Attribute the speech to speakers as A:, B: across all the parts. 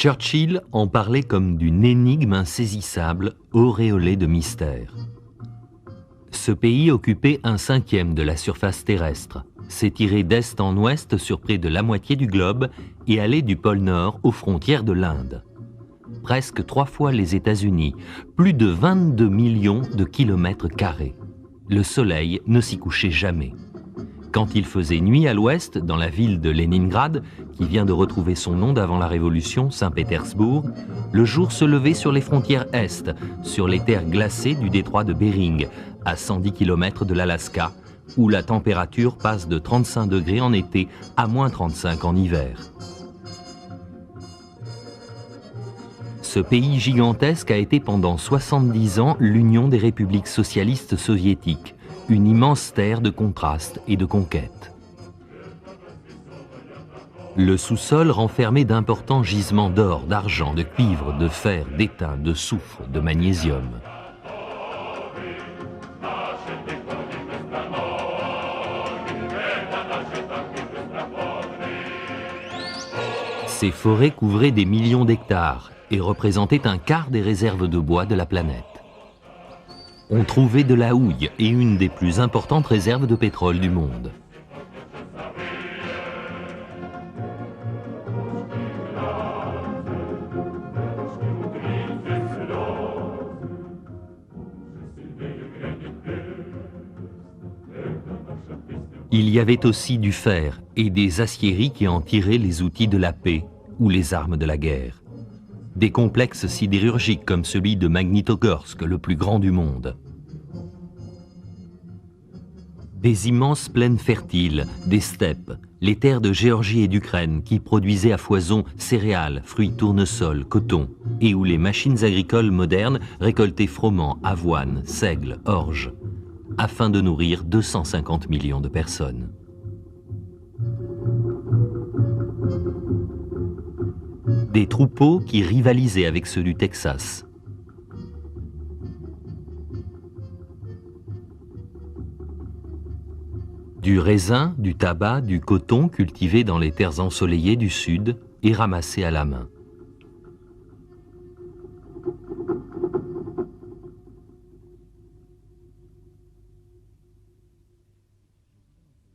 A: Churchill en parlait comme d'une énigme insaisissable, auréolée de mystère. Ce pays occupait 1/5 de la surface terrestre, s'étirait d'est en ouest sur près de la moitié du globe et allait du pôle Nord aux frontières de l'Inde. Presque 3 fois les États-Unis, plus de 22 millions de kilomètres carrés. Le soleil ne s'y couchait jamais. Quand il faisait nuit à l'ouest, dans la ville de Leningrad, qui vient de retrouver son nom d'avant la Révolution, Saint-Pétersbourg, le jour se levait sur les frontières est, sur les terres glacées du détroit de Bering, à 110 km de l'Alaska, où la température passe de 35 degrés en été à -35 en hiver. Ce pays gigantesque a été pendant 70 ans l'union des républiques socialistes soviétiques, une immense terre de contrastes et de conquêtes. Le sous-sol renfermait d'importants gisements d'or, d'argent, de cuivre, de fer, d'étain, de soufre, de magnésium. Ces forêts couvraient des millions d'hectares et représentaient un quart des réserves de bois de la planète. On trouvait de la houille et une des plus importantes réserves de pétrole du monde. Il y avait aussi du fer et des aciéries qui en tiraient les outils de la paix ou les armes de la guerre. Des complexes sidérurgiques comme celui de Magnitogorsk, le plus grand du monde. Des immenses plaines fertiles, des steppes, les terres de Géorgie et d'Ukraine qui produisaient à foison céréales, fruits, tournesol, coton, et où les machines agricoles modernes récoltaient froment, avoine, seigle, orge, afin de nourrir 250 millions de personnes. Des troupeaux qui rivalisaient avec ceux du Texas. Du raisin, du tabac, du coton cultivés dans les terres ensoleillées du sud et ramassés à la main.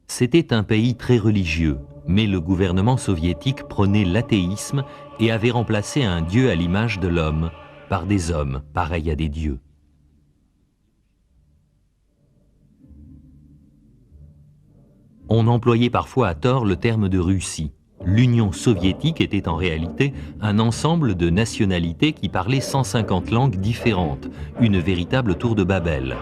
A: C'était un pays très religieux, mais le gouvernement soviétique prônait l'athéisme et avait remplacé un dieu à l'image de l'homme par des hommes pareils à des dieux. On employait parfois à tort le terme de Russie. L'Union soviétique était en réalité un ensemble de nationalités qui parlaient 150 langues différentes, une véritable tour de Babel.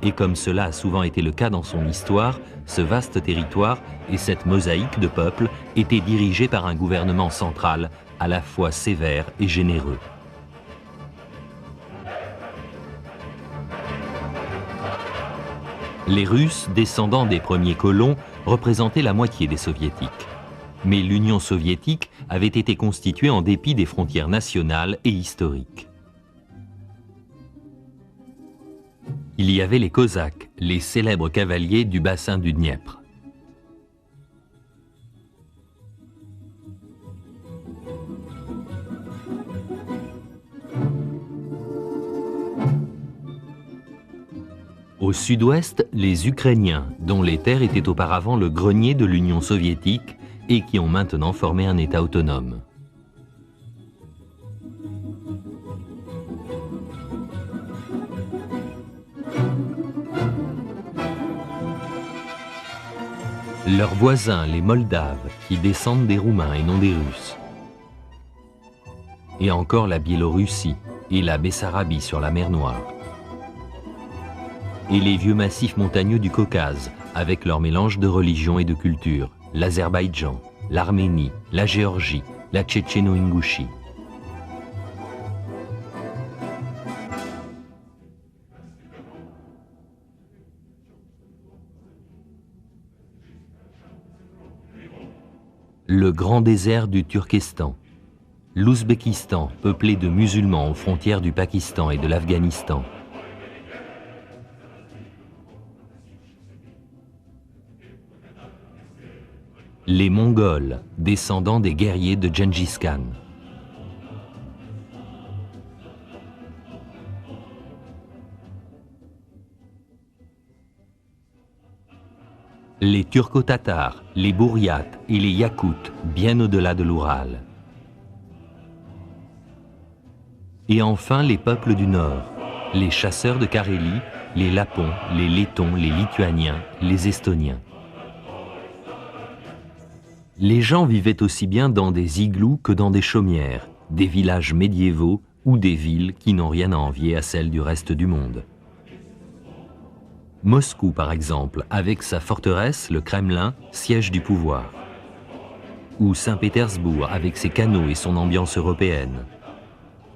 A: Et comme cela a souvent été le cas dans son histoire, ce vaste territoire et cette mosaïque de peuples étaient dirigés par un gouvernement central à la fois sévère et généreux. Les Russes, descendants des premiers colons, représentaient la moitié des Soviétiques. Mais l'Union soviétique avait été constituée en dépit des frontières nationales et historiques. Il y avait les Cosaques, les célèbres cavaliers du bassin du Dniepr. Au sud-ouest, les Ukrainiens, dont les terres étaient auparavant le grenier de l'Union soviétique et qui ont maintenant formé un État autonome. Leurs voisins, les Moldaves, qui descendent des Roumains et non des Russes. Et encore la Biélorussie et la Bessarabie sur la mer Noire. Et les vieux massifs montagneux du Caucase, avec leur mélange de religion et de culture, l'Azerbaïdjan, l'Arménie, la Géorgie, la Tchétchéno-Ingouchie. Le grand désert du Turkestan, l'Ouzbékistan, peuplé de musulmans aux frontières du Pakistan et de l'Afghanistan. Les Mongols, descendants des guerriers de Gengis Khan. les Turco-Tatars, les Bouriates et les Yakoutes, bien au-delà de l'Oural. Et enfin les peuples du Nord, les chasseurs de Carélie, les Lapons, les Lettons, les Lituaniens, les Estoniens. Les gens vivaient aussi bien dans des igloos que dans des chaumières, des villages médiévaux ou des villes qui n'ont rien à envier à celles du reste du monde. Moscou, par exemple, avec sa forteresse, le Kremlin, siège du pouvoir. Ou Saint-Pétersbourg, avec ses canaux et son ambiance européenne.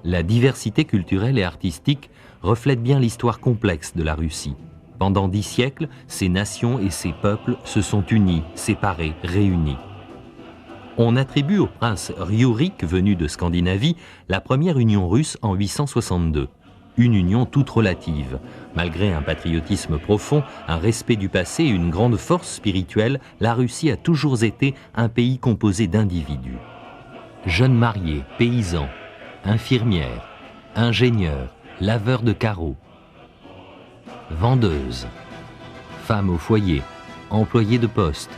A: La diversité culturelle et artistique reflète bien l'histoire complexe de la Russie. Pendant 10 siècles, ces nations et ces peuples se sont unis, séparés, réunis. On attribue au prince Rjurik, venu de Scandinavie, la première union russe en 862. Une union toute relative. Malgré un patriotisme profond, un respect du passé et une grande force spirituelle, la Russie a toujours été un pays composé d'individus. Jeunes mariés, paysans, infirmières, ingénieurs, laveurs de carreaux, vendeuses, femmes au foyer, employés de poste,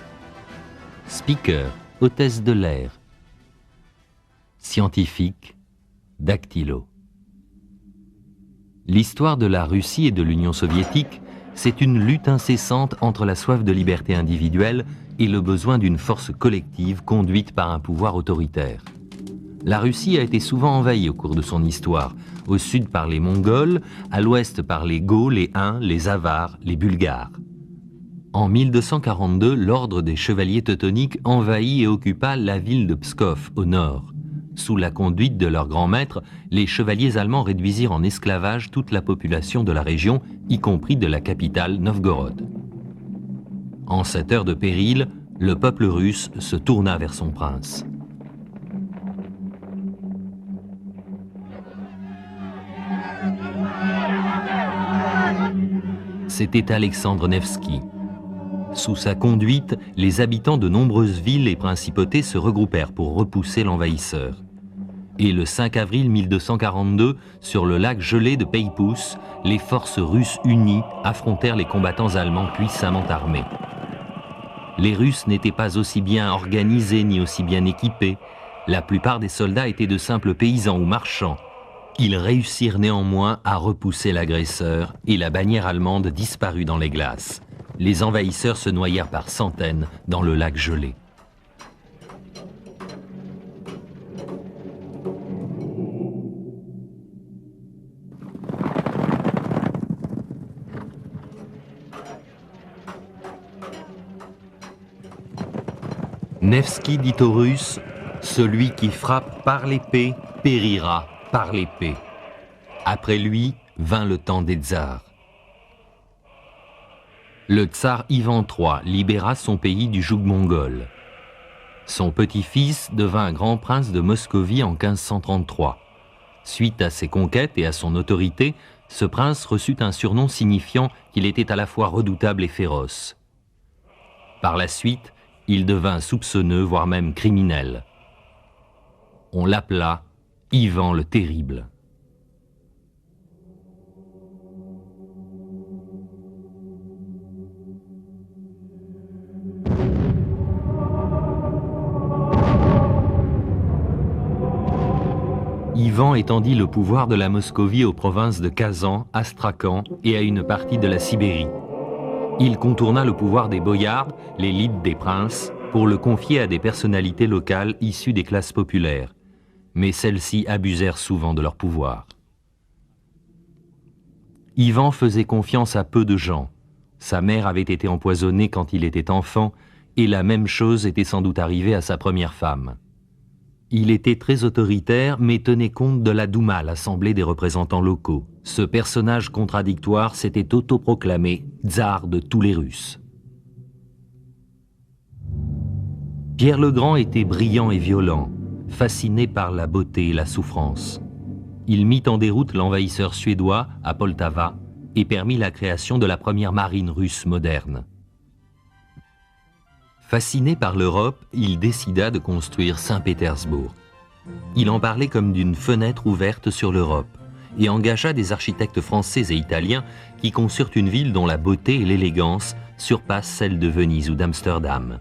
A: speakers, hôtesses de l'air, scientifiques, dactylos. L'histoire de la Russie et de l'Union soviétique, c'est une lutte incessante entre la soif de liberté individuelle et le besoin d'une force collective conduite par un pouvoir autoritaire. La Russie a été souvent envahie au cours de son histoire, au sud par les Mongols, à l'ouest par les Goths, les Huns, les Avars, les Bulgares. En 1242, l'ordre des chevaliers teutoniques envahit et occupa la ville de Pskov, au nord. Sous la conduite de leur grand maître, les chevaliers allemands réduisirent en esclavage toute la population de la région, y compris de la capitale Novgorod. En cette heure de péril, le peuple russe se tourna vers son prince. C'était Alexandre Nevski. Sous sa conduite, les habitants de nombreuses villes et principautés se regroupèrent pour repousser l'envahisseur. Et le 5 avril 1242, sur le lac gelé de Peipus, les forces russes unies affrontèrent les combattants allemands puissamment armés. Les Russes n'étaient pas aussi bien organisés ni aussi bien équipés. La plupart des soldats étaient de simples paysans ou marchands. Ils réussirent néanmoins à repousser l'agresseur et la bannière allemande disparut dans les glaces. Les envahisseurs se noyèrent par centaines dans le lac gelé. Nevski dit aux Russes, « Celui qui frappe par l'épée périra par l'épée. » Après lui vint le temps des tsars. Le tsar Ivan III libéra son pays du joug mongol. Son petit-fils devint grand prince de Moscovie en 1533. Suite à ses conquêtes et à son autorité, ce prince reçut un surnom signifiant qu'il était à la fois redoutable et féroce. Par la suite, il devint soupçonneux, voire même criminel. On l'appela Ivan le Terrible. Ivan étendit le pouvoir de la Moscovie aux provinces de Kazan, Astrakhan et à une partie de la Sibérie. Il contourna le pouvoir des boyards, l'élite des princes, pour le confier à des personnalités locales issues des classes populaires. Mais celles-ci abusèrent souvent de leur pouvoir. Ivan faisait confiance à peu de gens. Sa mère avait été empoisonnée quand il était enfant, et la même chose était sans doute arrivée à sa première femme. Il était très autoritaire, mais tenait compte de la Douma, l'Assemblée des représentants locaux. Ce personnage contradictoire s'était autoproclamé tsar de tous les Russes. Pierre le Grand était brillant et violent, fasciné par la beauté et la souffrance. Il mit en déroute l'envahisseur suédois à Poltava et permit la création de la première marine russe moderne. Fasciné par l'Europe, il décida de construire Saint-Pétersbourg. Il en parlait comme d'une fenêtre ouverte sur l'Europe, et engagea des architectes français et italiens qui conçurent une ville dont la beauté et l'élégance surpassent celles de Venise ou d'Amsterdam.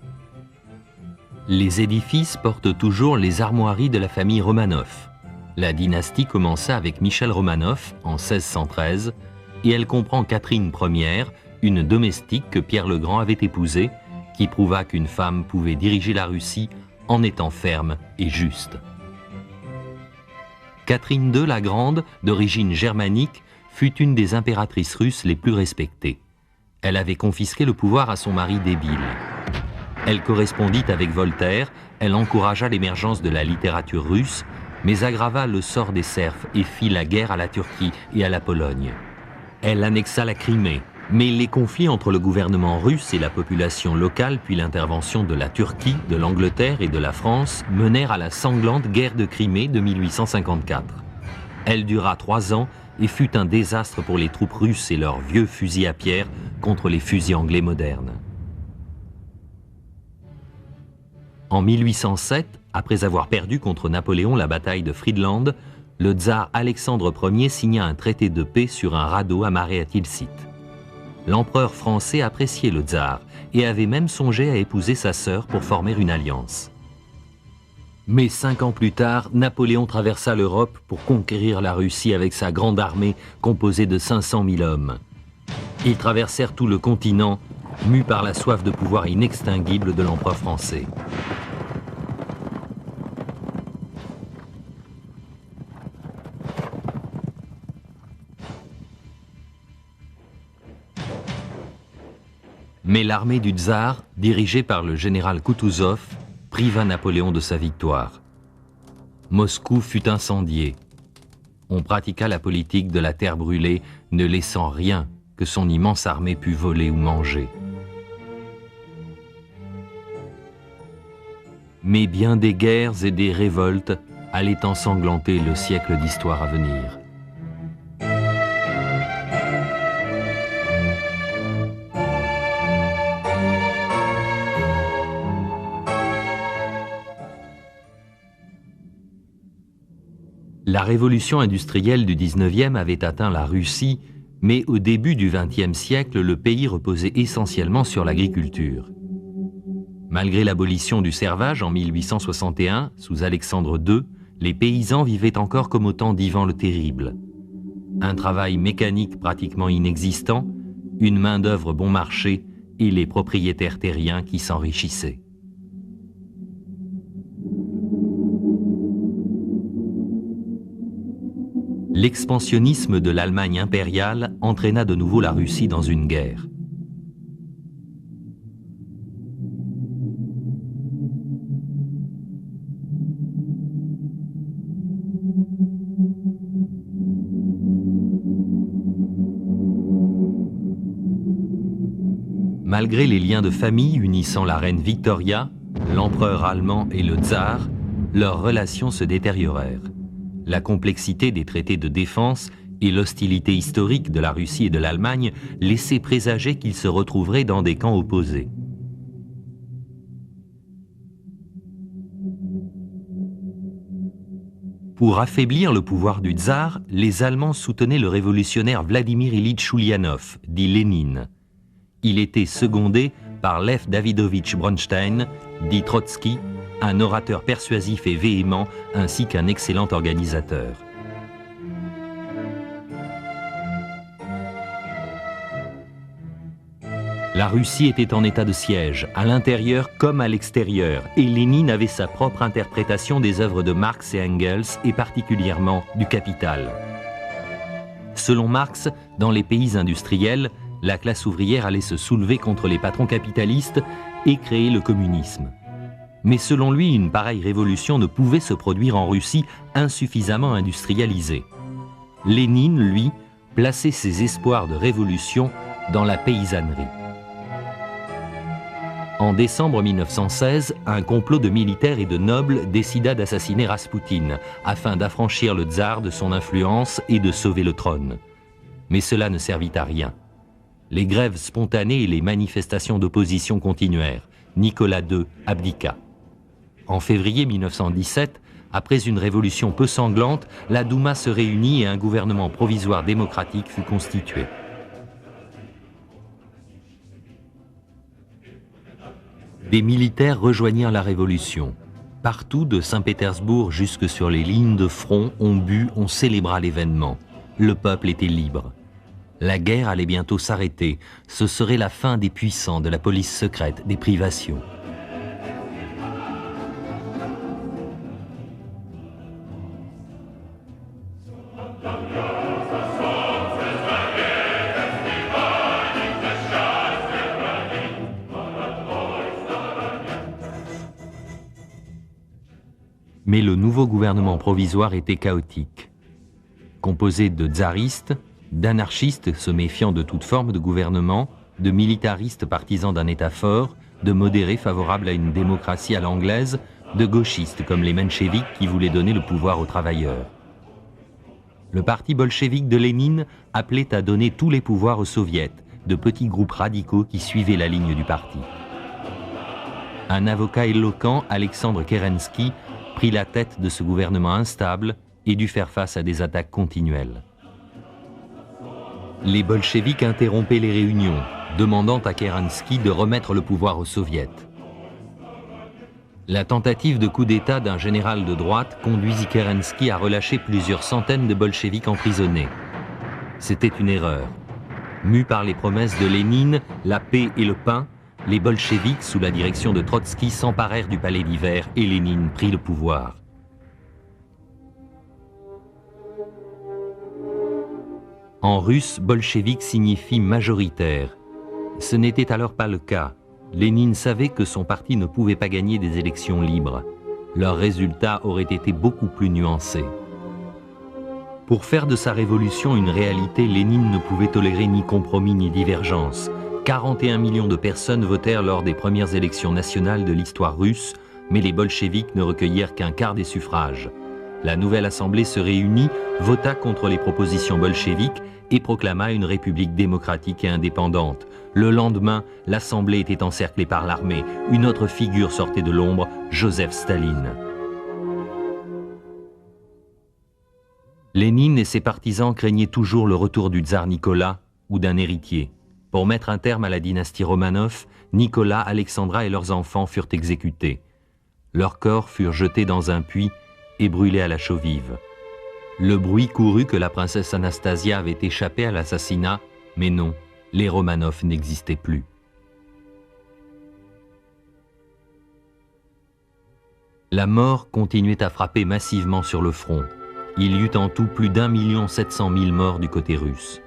A: Les édifices portent toujours les armoiries de la famille Romanov. La dynastie commença avec Michel Romanov en 1613 et elle comprend Catherine Ier, une domestique que Pierre le Grand avait épousée, qui prouva qu'une femme pouvait diriger la Russie en étant ferme et juste. Catherine II la Grande, d'origine germanique, fut une des impératrices russes les plus respectées. Elle avait confisqué le pouvoir à son mari débile. Elle correspondit avec Voltaire, elle encouragea l'émergence de la littérature russe, mais aggrava le sort des serfs et fit la guerre à la Turquie et à la Pologne. Elle annexa la Crimée, mais les conflits entre le gouvernement russe et la population locale, puis l'intervention de la Turquie, de l'Angleterre et de la France, menèrent à la sanglante guerre de Crimée de 1854. Elle dura 3 ans et fut un désastre pour les troupes russes et leurs vieux fusils à pierre contre les fusils anglais modernes. En 1807, après avoir perdu contre Napoléon la bataille de Friedland, le tsar Alexandre Ier signa un traité de paix sur un radeau amarré à Tilsit. L'empereur français appréciait le tsar et avait même songé à épouser sa sœur pour former une alliance. Mais 5 ans plus tard, Napoléon traversa l'Europe pour conquérir la Russie avec sa grande armée composée de 500 000 hommes. Ils traversèrent tout le continent, mus par la soif de pouvoir inextinguible de l'empereur français. Mais l'armée du tsar, dirigée par le général Koutouzov, priva Napoléon de sa victoire. Moscou fut incendié. On pratiqua la politique de la terre brûlée, ne laissant rien que son immense armée pût voler ou manger. Mais bien des guerres et des révoltes allaient ensanglanter le siècle d'histoire à venir. La révolution industrielle du 19e avait atteint la Russie, mais au début du 20e siècle, le pays reposait essentiellement sur l'agriculture. Malgré l'abolition du servage en 1861, sous Alexandre II, les paysans vivaient encore comme au temps d'Ivan le Terrible. Un travail mécanique pratiquement inexistant, une main-d'œuvre bon marché et les propriétaires terriens qui s'enrichissaient. L'expansionnisme de l'Allemagne impériale entraîna de nouveau la Russie dans une guerre. Malgré les liens de famille unissant la reine Victoria, l'empereur allemand et le tsar, leurs relations se détériorèrent. La complexité des traités de défense et l'hostilité historique de la Russie et de l'Allemagne laissaient présager qu'ils se retrouveraient dans des camps opposés. Pour affaiblir le pouvoir du tsar, les Allemands soutenaient le révolutionnaire Vladimir Ilitch Ulyanov, dit Lénine. Il était secondé par Lev Davidovitch Bronstein, dit Trotsky, un orateur persuasif et véhément, ainsi qu'un excellent organisateur. La Russie était en état de siège, à l'intérieur comme à l'extérieur, et Lénine avait sa propre interprétation des œuvres de Marx et Engels, et particulièrement du Capital. Selon Marx, dans les pays industriels, la classe ouvrière allait se soulever contre les patrons capitalistes et créer le communisme. Mais selon lui, une pareille révolution ne pouvait se produire en Russie insuffisamment industrialisée. Lénine, lui, plaçait ses espoirs de révolution dans la paysannerie. En décembre 1916, un complot de militaires et de nobles décida d'assassiner Raspoutine afin d'affranchir le tsar de son influence et de sauver le trône. Mais cela ne servit à rien. Les grèves spontanées et les manifestations d'opposition continuèrent. Nicolas II abdiqua. En février 1917, Après une révolution peu sanglante, la Douma se réunit et un gouvernement provisoire démocratique fut constitué. Des militaires rejoignirent la révolution. Partout, de Saint-Pétersbourg jusque sur les lignes de front, on but, on célébra l'événement. Le peuple était libre. La guerre allait bientôt s'arrêter. Ce serait la fin des puissants, de la police secrète, des privations. Mais le nouveau gouvernement provisoire était chaotique. Composé de tsaristes, d'anarchistes se méfiant de toute forme de gouvernement, de militaristes partisans d'un État fort, de modérés favorables à une démocratie à l'anglaise, de gauchistes comme les mencheviks qui voulaient donner le pouvoir aux travailleurs. Le parti bolchevique de Lénine appelait à donner tous les pouvoirs aux soviets, de petits groupes radicaux qui suivaient la ligne du parti. Un avocat éloquent, Alexandre Kerensky, prit la tête de ce gouvernement instable et dut faire face à des attaques continuelles. Les bolcheviks interrompaient les réunions, demandant à Kerensky de remettre le pouvoir aux soviets. La tentative de coup d'État d'un général de droite conduisit Kerensky à relâcher plusieurs centaines de bolcheviks emprisonnés. C'était une erreur. Mus par les promesses de Lénine, la paix et le pain, les bolcheviks, sous la direction de Trotsky, s'emparèrent du palais d'hiver et Lénine prit le pouvoir. En russe, bolchevique signifie majoritaire. Ce n'était alors pas le cas. Lénine savait que son parti ne pouvait pas gagner des élections libres. Leurs résultats auraient été beaucoup plus nuancés. Pour faire de sa révolution une réalité, Lénine ne pouvait tolérer ni compromis ni divergence. 41 millions de personnes votèrent lors des premières élections nationales de l'histoire russe, mais les bolcheviks ne recueillirent qu'un quart des suffrages. La nouvelle assemblée se réunit, vota contre les propositions bolcheviques et proclama une république démocratique et indépendante. Le lendemain, l'assemblée était encerclée par l'armée. Une autre figure sortait de l'ombre, Joseph Staline. Lénine et ses partisans craignaient toujours le retour du tsar Nicolas ou d'un héritier. Pour mettre un terme à la dynastie Romanov, Nicolas, Alexandra et leurs enfants furent exécutés. Leurs corps furent jetés dans un puits et brûlés à la chaux vive. Le bruit courut que la princesse Anastasia avait échappé à l'assassinat, mais non, les Romanov n'existaient plus. La mort continuait à frapper massivement sur le front. Il y eut en tout plus d'1 700 000 morts du côté russe.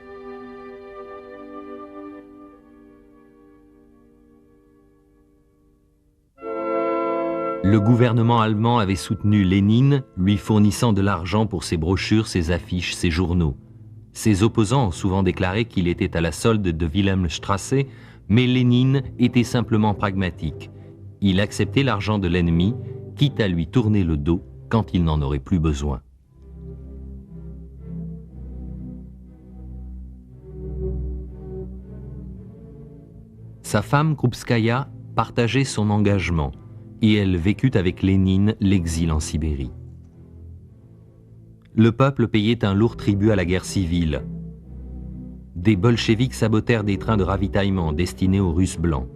A: Le gouvernement allemand avait soutenu Lénine, lui fournissant de l'argent pour ses brochures, ses affiches, ses journaux. Ses opposants ont souvent déclaré qu'il était à la solde de Wilhelmstrasse, mais Lénine était simplement pragmatique. Il acceptait l'argent de l'ennemi, quitte à lui tourner le dos quand il n'en aurait plus besoin. Sa femme Krupskaya partageait son engagement et elle vécut avec Lénine l'exil en Sibérie. Le peuple payait un lourd tribut à la guerre civile. Des bolcheviks sabotèrent des trains de ravitaillement destinés aux Russes blancs.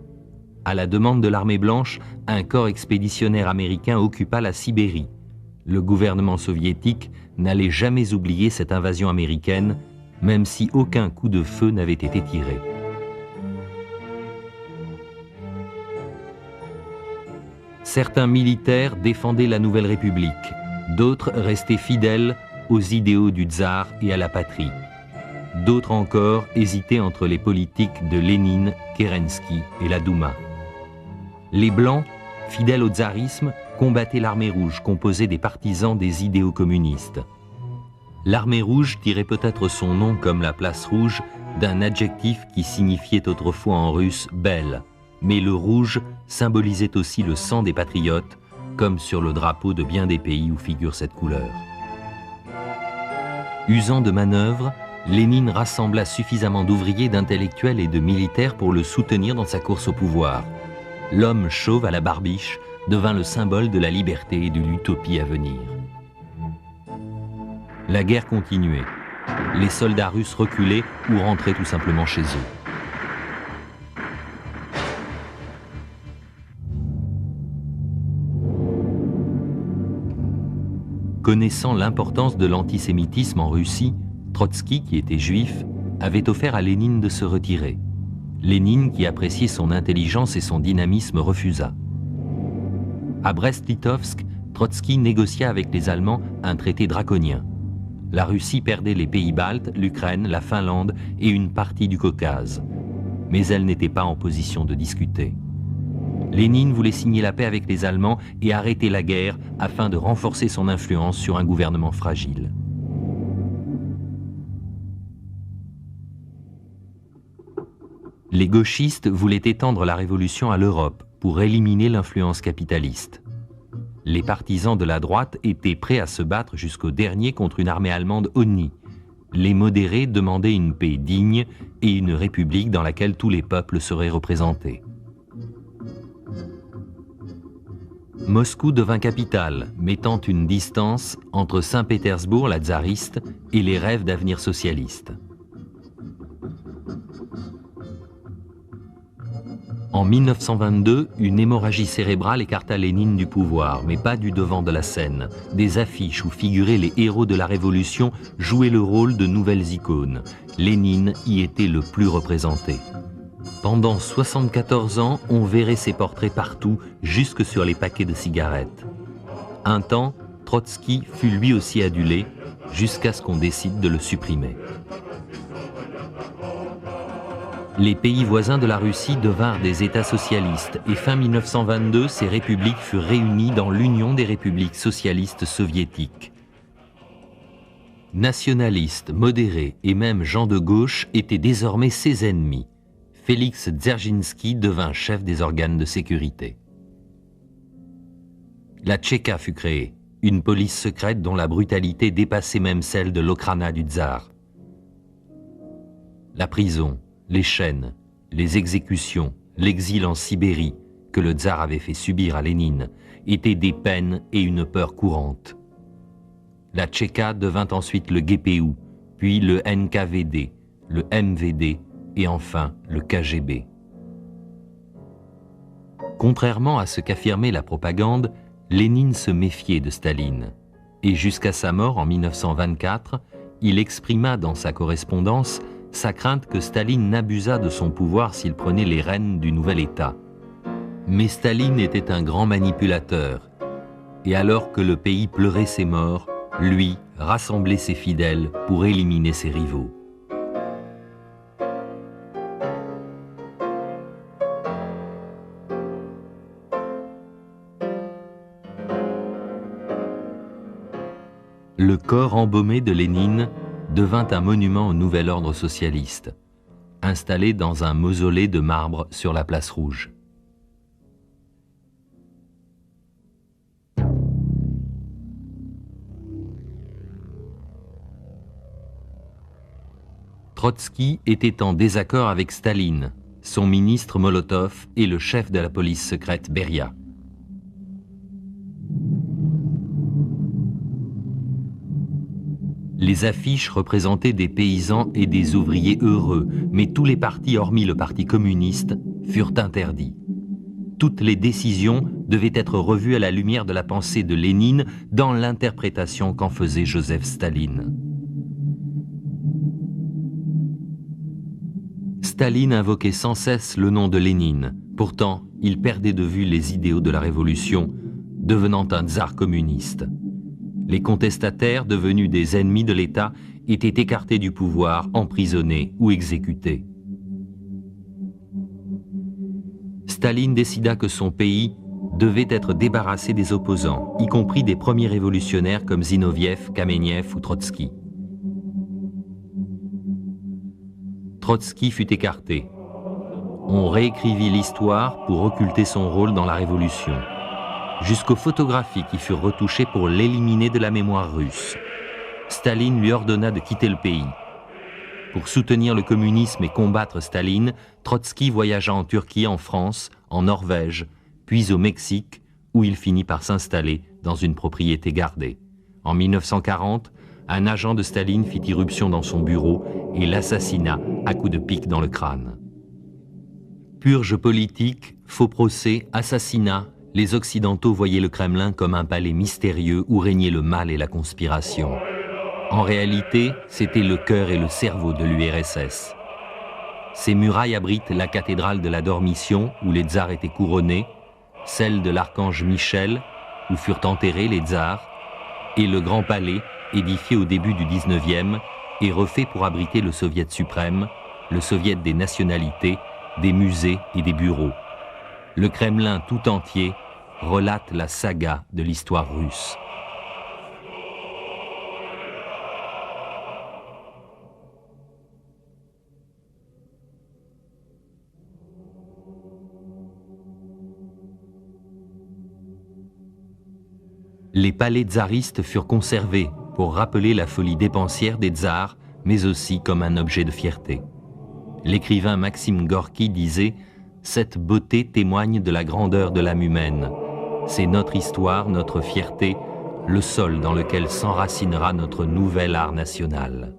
A: À la demande de l'armée blanche, un corps expéditionnaire américain occupa la Sibérie. Le gouvernement soviétique n'allait jamais oublier cette invasion américaine, même si aucun coup de feu n'avait été tiré. Certains militaires défendaient la Nouvelle République, d'autres restaient fidèles aux idéaux du tsar et à la patrie. D'autres encore hésitaient entre les politiques de Lénine, Kerensky et la Douma. Les Blancs, fidèles au tsarisme, combattaient l'armée rouge composée des partisans des idéaux communistes. L'armée rouge tirait peut-être son nom, comme la place rouge, d'un adjectif qui signifiait autrefois en russe « belle ». Mais le rouge symbolisait aussi le sang des patriotes, comme sur le drapeau de bien des pays où figure cette couleur. Usant de manœuvres, Lénine rassembla suffisamment d'ouvriers, d'intellectuels et de militaires pour le soutenir dans sa course au pouvoir. L'homme chauve à la barbiche devint le symbole de la liberté et de l'utopie à venir. La guerre continuait. Les soldats russes reculaient ou rentraient tout simplement chez eux. Connaissant l'importance de l'antisémitisme en Russie, Trotsky, qui était juif, avait offert à Lénine de se retirer. Lénine, qui appréciait son intelligence et son dynamisme, refusa. À Brest-Litovsk, Trotsky négocia avec les Allemands un traité draconien. La Russie perdait les pays baltes, l'Ukraine, la Finlande et une partie du Caucase. Mais elle n'était pas en position de discuter. Lénine voulait signer la paix avec les Allemands et arrêter la guerre afin de renforcer son influence sur un gouvernement fragile. Les gauchistes voulaient étendre la révolution à l'Europe pour éliminer l'influence capitaliste. Les partisans de la droite étaient prêts à se battre jusqu'au dernier contre une armée allemande honnie. Les modérés demandaient une paix digne et une république dans laquelle tous les peuples seraient représentés. Moscou devint capitale, mettant une distance entre Saint-Pétersbourg, la tsariste, et les rêves d'avenir socialiste. En 1922, une hémorragie cérébrale écarta Lénine du pouvoir, mais pas du devant de la scène. Des affiches où figuraient les héros de la Révolution jouaient le rôle de nouvelles icônes. Lénine y était le plus représenté. Pendant 74 ans, on verrait ses portraits partout, jusque sur les paquets de cigarettes. Un temps, Trotsky fut lui aussi adulé, jusqu'à ce qu'on décide de le supprimer. Les pays voisins de la Russie devinrent des États socialistes et fin 1922, ces républiques furent réunies dans l'Union des républiques socialistes soviétiques. Nationalistes, modérés et même gens de gauche étaient désormais ses ennemis. Félix Dzerzhinsky devint chef des organes de sécurité. La Tchéka fut créée, une police secrète dont la brutalité dépassait même celle de l'Okhrana du tsar. La prison, les chaînes, les exécutions, l'exil en Sibérie que le tsar avait fait subir à Lénine étaient des peines et une peur courante. La Tchéka devint ensuite le GPU, puis le NKVD, le MVD et enfin le KGB. Contrairement à ce qu'affirmait la propagande, Lénine se méfiait de Staline et jusqu'à sa mort en 1924, il exprima dans sa correspondance sa crainte que Staline n'abusât de son pouvoir s'il prenait les rênes du nouvel État. Mais Staline était un grand manipulateur, et alors que le pays pleurait ses morts, lui rassemblait ses fidèles pour éliminer ses rivaux. Le corps embaumé de Lénine devint un monument au nouvel ordre socialiste, installé dans un mausolée de marbre sur la place Rouge. Trotsky était en désaccord avec Staline, son ministre Molotov et le chef de la police secrète Beria. Les affiches représentaient des paysans et des ouvriers heureux, mais tous les partis, hormis le Parti communiste, furent interdits. Toutes les décisions devaient être revues à la lumière de la pensée de Lénine dans l'interprétation qu'en faisait Joseph Staline. Staline invoquait sans cesse le nom de Lénine. Pourtant, il perdait de vue les idéaux de la Révolution, devenant un tsar communiste. Les contestataires, devenus des ennemis de l'État, étaient écartés du pouvoir, emprisonnés ou exécutés. Staline décida que son pays devait être débarrassé des opposants, y compris des premiers révolutionnaires comme Zinoviev, Kamenev ou Trotsky. Trotsky fut écarté. On réécrivit l'histoire pour occulter son rôle dans la Révolution, jusqu'aux photographies qui furent retouchées pour l'éliminer de la mémoire russe. Staline lui ordonna de quitter le pays. Pour soutenir le communisme et combattre Staline, Trotsky voyagea en Turquie, en France, en Norvège, puis au Mexique, où il finit par s'installer dans une propriété gardée. En 1940, Un agent de Staline fit irruption dans son bureau et l'assassina à coups de pique dans le crâne. Purge politique, faux procès, assassinat, les Occidentaux voyaient le Kremlin comme un palais mystérieux où régnait le mal et la conspiration. En réalité, c'était le cœur et le cerveau de l'URSS. Ces murailles abritent la cathédrale de la Dormition, où les tsars étaient couronnés, celle de l'archange Michel, où furent enterrés les tsars, et le Grand Palais, édifié au début du 19e, et refait pour abriter le Soviet suprême, le Soviet des nationalités, des musées et des bureaux. Le Kremlin tout entier relate la saga de l'histoire russe. Les palais tsaristes furent conservés pour rappeler la folie dépensière des tsars, mais aussi comme un objet de fierté. L'écrivain Maxime Gorky disait « Cette beauté témoigne de la grandeur de l'âme humaine. C'est notre histoire, notre fierté, le sol dans lequel s'enracinera notre nouvel art national. »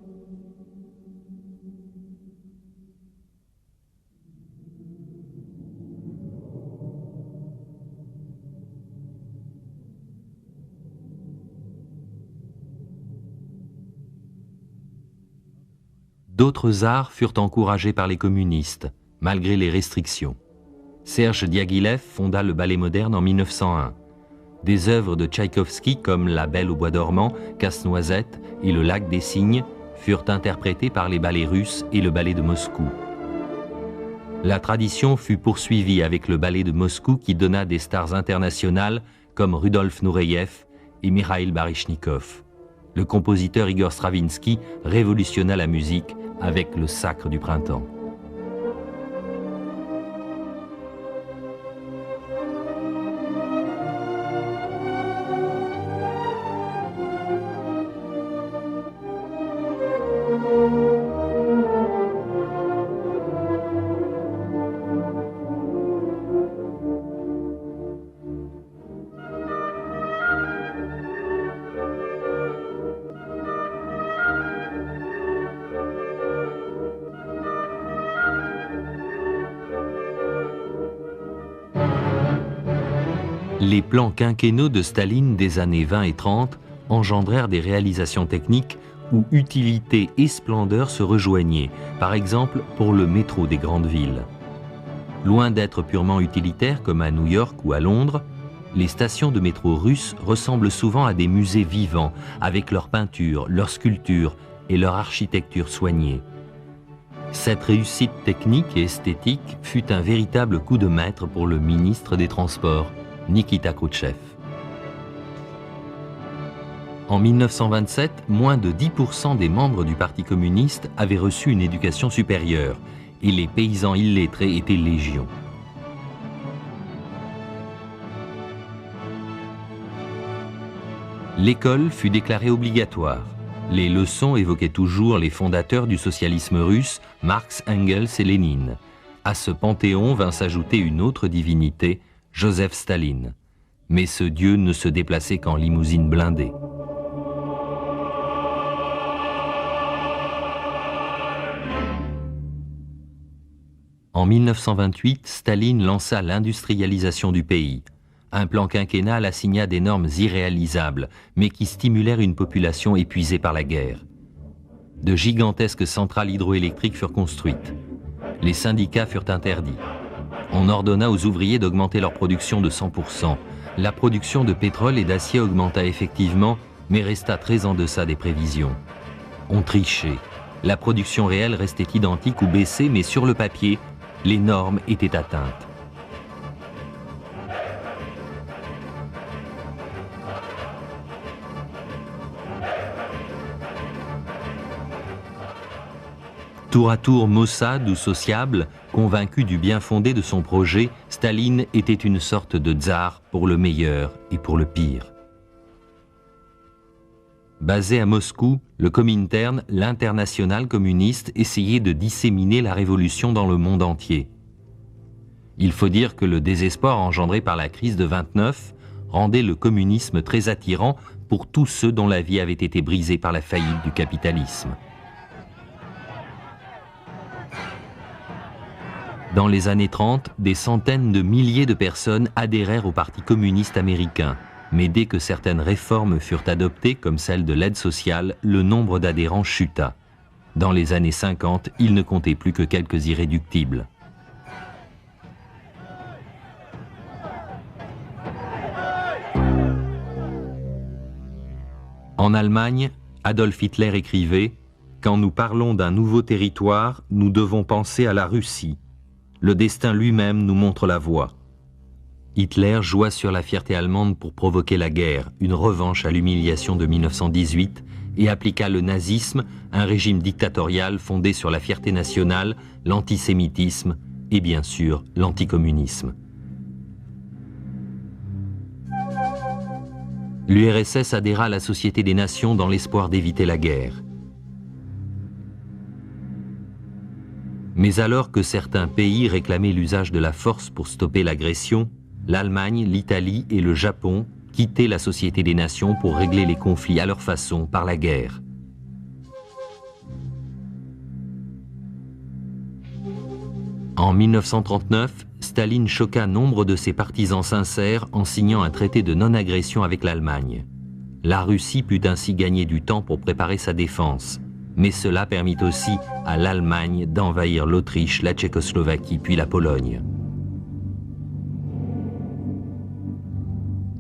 A: D'autres arts furent encouragés par les communistes, malgré les restrictions. Serge Diaghilev fonda le ballet moderne en 1901. Des œuvres de Tchaïkovski comme La Belle au bois dormant, Casse-Noisette et Le Lac des Cygnes furent interprétées par les ballets russes et le ballet de Moscou. La tradition fut poursuivie avec le ballet de Moscou qui donna des stars internationales comme Rudolf Nureyev et Mikhaïl Baryshnikov. Le compositeur Igor Stravinsky révolutionna la musique avec le Sacre du printemps. Les plans quinquennaux de Staline des années 20 et 30 engendrèrent des réalisations techniques où utilité et splendeur se rejoignaient, par exemple pour le métro des grandes villes. Loin d'être purement utilitaires comme à New York ou à Londres, les stations de métro russes ressemblent souvent à des musées vivants, avec leurs peintures, leurs sculptures et leur architecture soignée. Cette réussite technique et esthétique fut un véritable coup de maître pour le ministre des Transports, Nikita Khrouchtchev. En 1927, moins de 10% des membres du Parti communiste avaient reçu une éducation supérieure et les paysans illettrés étaient légion. L'école fut déclarée obligatoire. Les leçons évoquaient toujours les fondateurs du socialisme russe, Marx, Engels et Lénine. À ce panthéon vint s'ajouter une autre divinité, Joseph Staline. Mais ce dieu ne se déplaçait qu'en limousine blindée. En 1928, Staline lança l'industrialisation du pays. Un plan quinquennal assigna des normes irréalisables, mais qui stimulèrent une population épuisée par la guerre. De gigantesques centrales hydroélectriques furent construites. Les syndicats furent interdits. On ordonna aux ouvriers d'augmenter leur production de 100%. La production de pétrole et d'acier augmenta effectivement, mais resta très en deçà des prévisions. On trichait. La production réelle restait identique ou baissait, mais sur le papier, les normes étaient atteintes. Tour à tour maussade ou sociable, convaincu du bien fondé de son projet, Staline était une sorte de tsar pour le meilleur et pour le pire. Basé à Moscou, le Comintern, l'internationale communiste, essayait de disséminer la révolution dans le monde entier. Il faut dire que le désespoir engendré par la crise de 29 rendait le communisme très attirant pour tous ceux dont la vie avait été brisée par la faillite du capitalisme. Dans les années 30, des centaines de milliers de personnes adhérèrent au Parti communiste américain. Mais dès que certaines réformes furent adoptées, comme celle de l'aide sociale, le nombre d'adhérents chuta. Dans les années 50, il ne comptait plus que quelques irréductibles. En Allemagne, Adolf Hitler écrivait « Quand nous parlons d'un nouveau territoire, nous devons penser à la Russie. Le destin lui-même nous montre la voie. » Hitler joua sur la fierté allemande pour provoquer la guerre, une revanche à l'humiliation de 1918, et appliqua le nazisme, un régime dictatorial fondé sur la fierté nationale, l'antisémitisme et bien sûr l'anticommunisme. L'URSS adhéra à la Société des Nations dans l'espoir d'éviter la guerre. Mais alors que certains pays réclamaient l'usage de la force pour stopper l'agression, l'Allemagne, l'Italie et le Japon quittaient la Société des Nations pour régler les conflits à leur façon par la guerre. En 1939, Staline choqua nombre de ses partisans sincères en signant un traité de non-agression avec l'Allemagne. La Russie put ainsi gagner du temps pour préparer sa défense, mais cela permit aussi à l'Allemagne d'envahir l'Autriche, la Tchécoslovaquie puis la Pologne.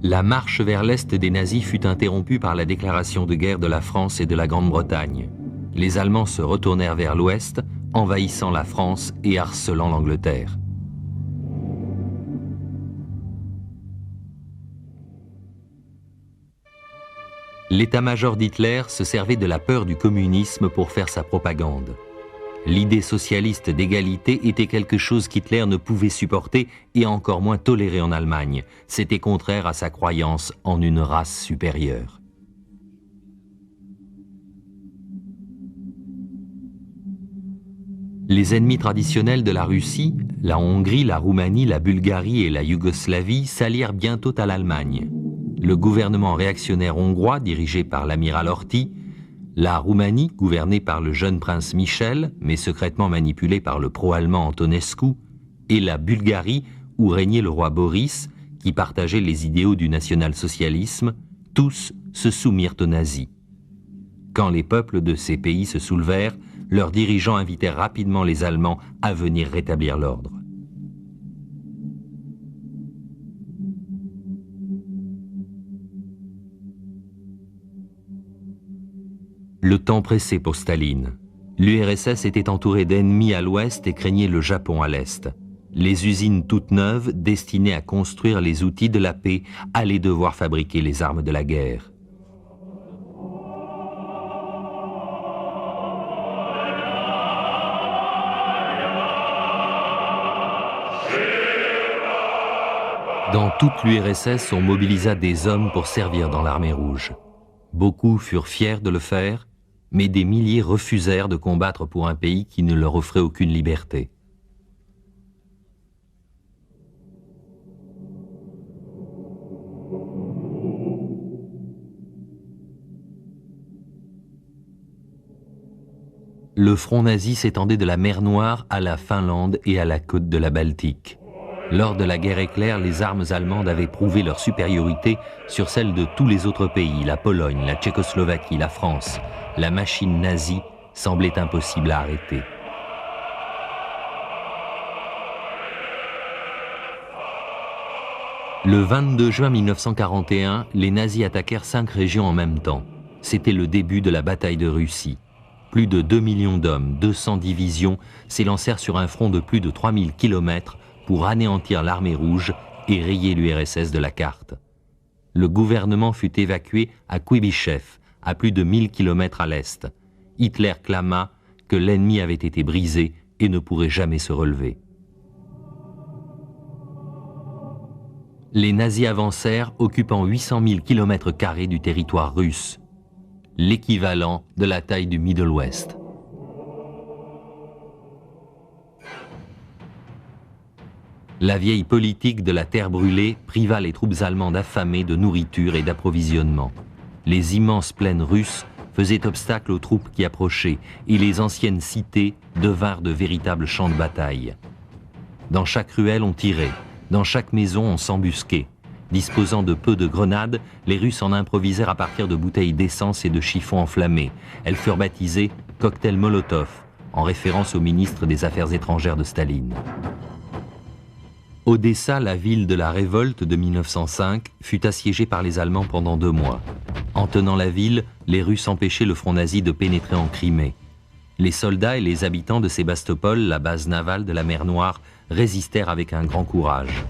A: La marche vers l'Est des nazis fut interrompue par la déclaration de guerre de la France et de la Grande-Bretagne. Les Allemands se retournèrent vers l'Ouest, envahissant la France et harcelant l'Angleterre. L'état-major d'Hitler se servait de la peur du communisme pour faire sa propagande. L'idée socialiste d'égalité était quelque chose qu'Hitler ne pouvait supporter et encore moins tolérer en Allemagne. C'était contraire à sa croyance en une race supérieure. Les ennemis traditionnels de la Russie, la Hongrie, la Roumanie, la Bulgarie et la Yougoslavie, s'allièrent bientôt à l'Allemagne. Le gouvernement réactionnaire hongrois, dirigé par l'amiral Horthy, la Roumanie, gouvernée par le jeune prince Michel, mais secrètement manipulée par le pro-allemand Antonescu, et la Bulgarie, où régnait le roi Boris, qui partageait les idéaux du national-socialisme, tous se soumirent aux nazis. Quand les peuples de ces pays se soulevèrent, leurs dirigeants invitèrent rapidement les Allemands à venir rétablir l'ordre. Le temps pressait pour Staline. L'URSS était entourée d'ennemis à l'ouest et craignait le Japon à l'est. Les usines toutes neuves, destinées à construire les outils de la paix, allaient devoir fabriquer les armes de la guerre. Dans toute l'URSS, on mobilisa des hommes pour servir dans l'armée rouge. Beaucoup furent fiers de le faire, mais des milliers refusèrent de combattre pour un pays qui ne leur offrait aucune liberté. Le front nazi s'étendait de la mer Noire à la Finlande et à la côte de la Baltique. Lors de la guerre éclair, les armes allemandes avaient prouvé leur supériorité sur celles de tous les autres pays, la Pologne, la Tchécoslovaquie, la France. La machine nazie semblait impossible à arrêter. Le 22 juin 1941, les nazis attaquèrent 5 régions en même temps. C'était le début de la bataille de Russie. Plus de 2 millions d'hommes, 200 divisions, s'élancèrent sur un front de plus de 3000 km pour anéantir l'armée rouge et rayer l'URSS de la carte. Le gouvernement fut évacué à Kuibychev, à plus de 1000 km à l'est. Hitler clama que l'ennemi avait été brisé et ne pourrait jamais se relever. Les nazis avancèrent, occupant 800 000 km² du territoire russe, l'équivalent de la taille du Middle West. La vieille politique de la terre brûlée priva les troupes allemandes affamées de nourriture et d'approvisionnement. Les immenses plaines russes faisaient obstacle aux troupes qui approchaient et les anciennes cités devinrent de véritables champs de bataille. Dans chaque ruelle on tirait, dans chaque maison on s'embusquait. Disposant de peu de grenades, les Russes en improvisèrent à partir de bouteilles d'essence et de chiffons enflammés. Elles furent baptisées « cocktail Molotov », en référence au ministre des Affaires étrangères de Staline. Odessa, la ville de la révolte de 1905, fut assiégée par les Allemands pendant 2 mois. En tenant la ville, les Russes empêchaient le front nazi de pénétrer en Crimée. Les soldats et les habitants de Sébastopol, la base navale de la mer Noire, résistèrent avec un grand courage.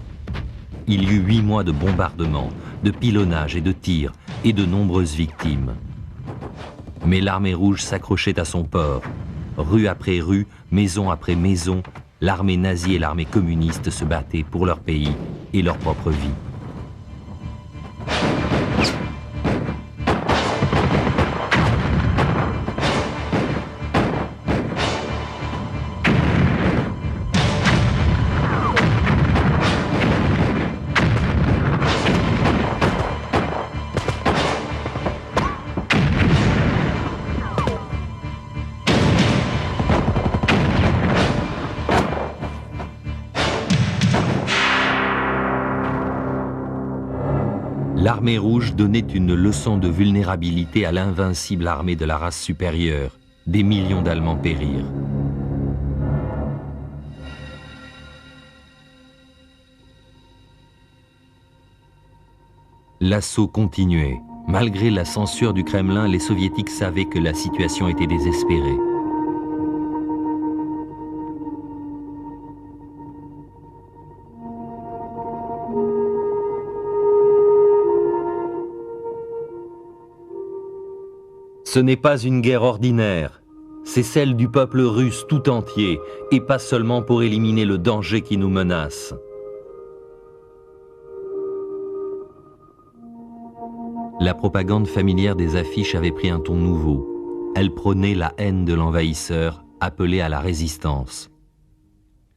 A: Il y eut 8 mois de bombardements, de pilonnage et de tirs, et de nombreuses victimes. Mais l'armée rouge s'accrochait à son port. Rue après rue, maison après maison, l'armée nazie et l'armée communiste se battaient pour leur pays et leur propre vie. L'armée rouge donnait une leçon de vulnérabilité à l'invincible armée de la race supérieure. Des millions d'Allemands périrent. L'assaut continuait. Malgré la censure du Kremlin, les soviétiques savaient que la situation était désespérée. Ce n'est pas une guerre ordinaire, c'est celle du peuple russe tout entier, et pas seulement pour éliminer le danger qui nous menace. La propagande familière des affiches avait pris un ton nouveau. Elle prônait la haine de l'envahisseur, appelée à la résistance.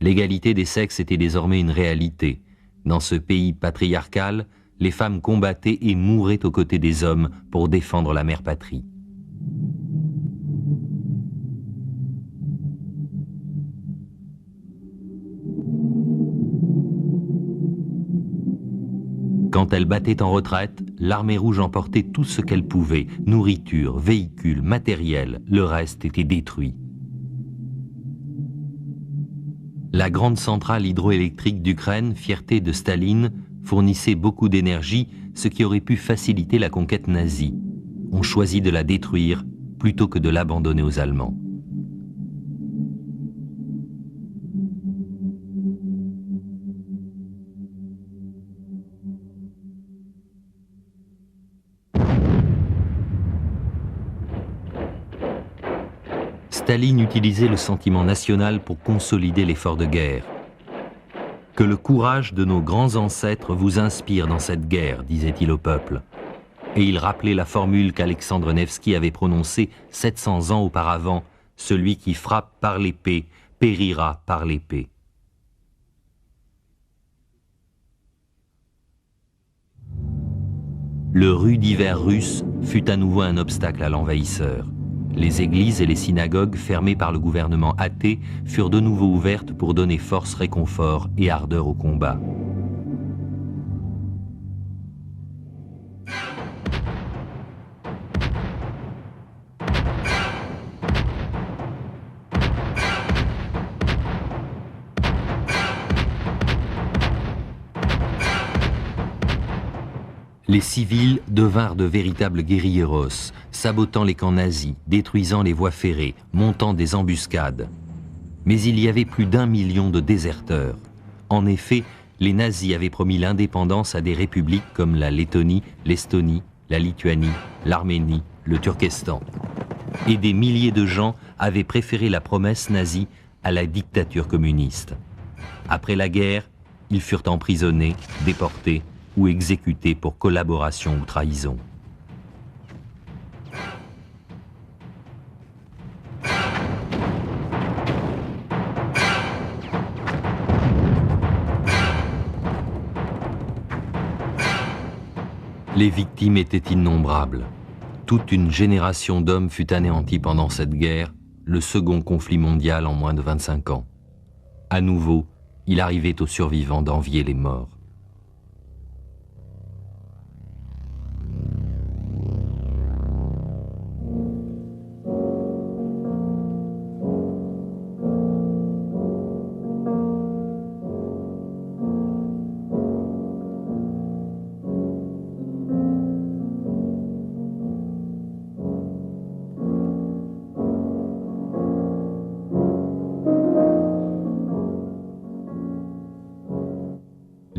A: L'égalité des sexes était désormais une réalité. Dans ce pays patriarcal, les femmes combattaient et mouraient aux côtés des hommes pour défendre la mère patrie. Quand elle battait en retraite, l'armée rouge emportait tout ce qu'elle pouvait, nourriture, véhicules, matériel, le reste était détruit. La grande centrale hydroélectrique d'Ukraine, fierté de Staline, fournissait beaucoup d'énergie, ce qui aurait pu faciliter la conquête nazie. On choisit de la détruire plutôt que de l'abandonner aux Allemands. Staline utilisait le sentiment national pour consolider l'effort de guerre. « Que le courage de nos grands ancêtres vous inspire dans cette guerre », disait-il au peuple. Et il rappelait la formule qu'Alexandre Nevski avait prononcée 700 ans auparavant, « Celui qui frappe par l'épée périra par l'épée ». Le rude hiver russe fut à nouveau un obstacle à l'envahisseur. Les églises et les synagogues fermées par le gouvernement athée furent de nouveau ouvertes pour donner force, réconfort et ardeur au combat. Les civils devinrent de véritables guérilleros, sabotant les camps nazis, détruisant les voies ferrées, montant des embuscades. Mais il y avait plus d'1 million de déserteurs. En effet, les nazis avaient promis l'indépendance à des républiques comme la Lettonie, l'Estonie, la Lituanie, l'Arménie, le Turkestan. Et des milliers de gens avaient préféré la promesse nazie à la dictature communiste. Après la guerre, ils furent emprisonnés, déportés, ou exécutés pour collaboration ou trahison. Les victimes étaient innombrables. Toute une génération d'hommes fut anéantie pendant cette guerre, le second conflit mondial en moins de 25 ans. À nouveau, il arrivait aux survivants d'envier les morts.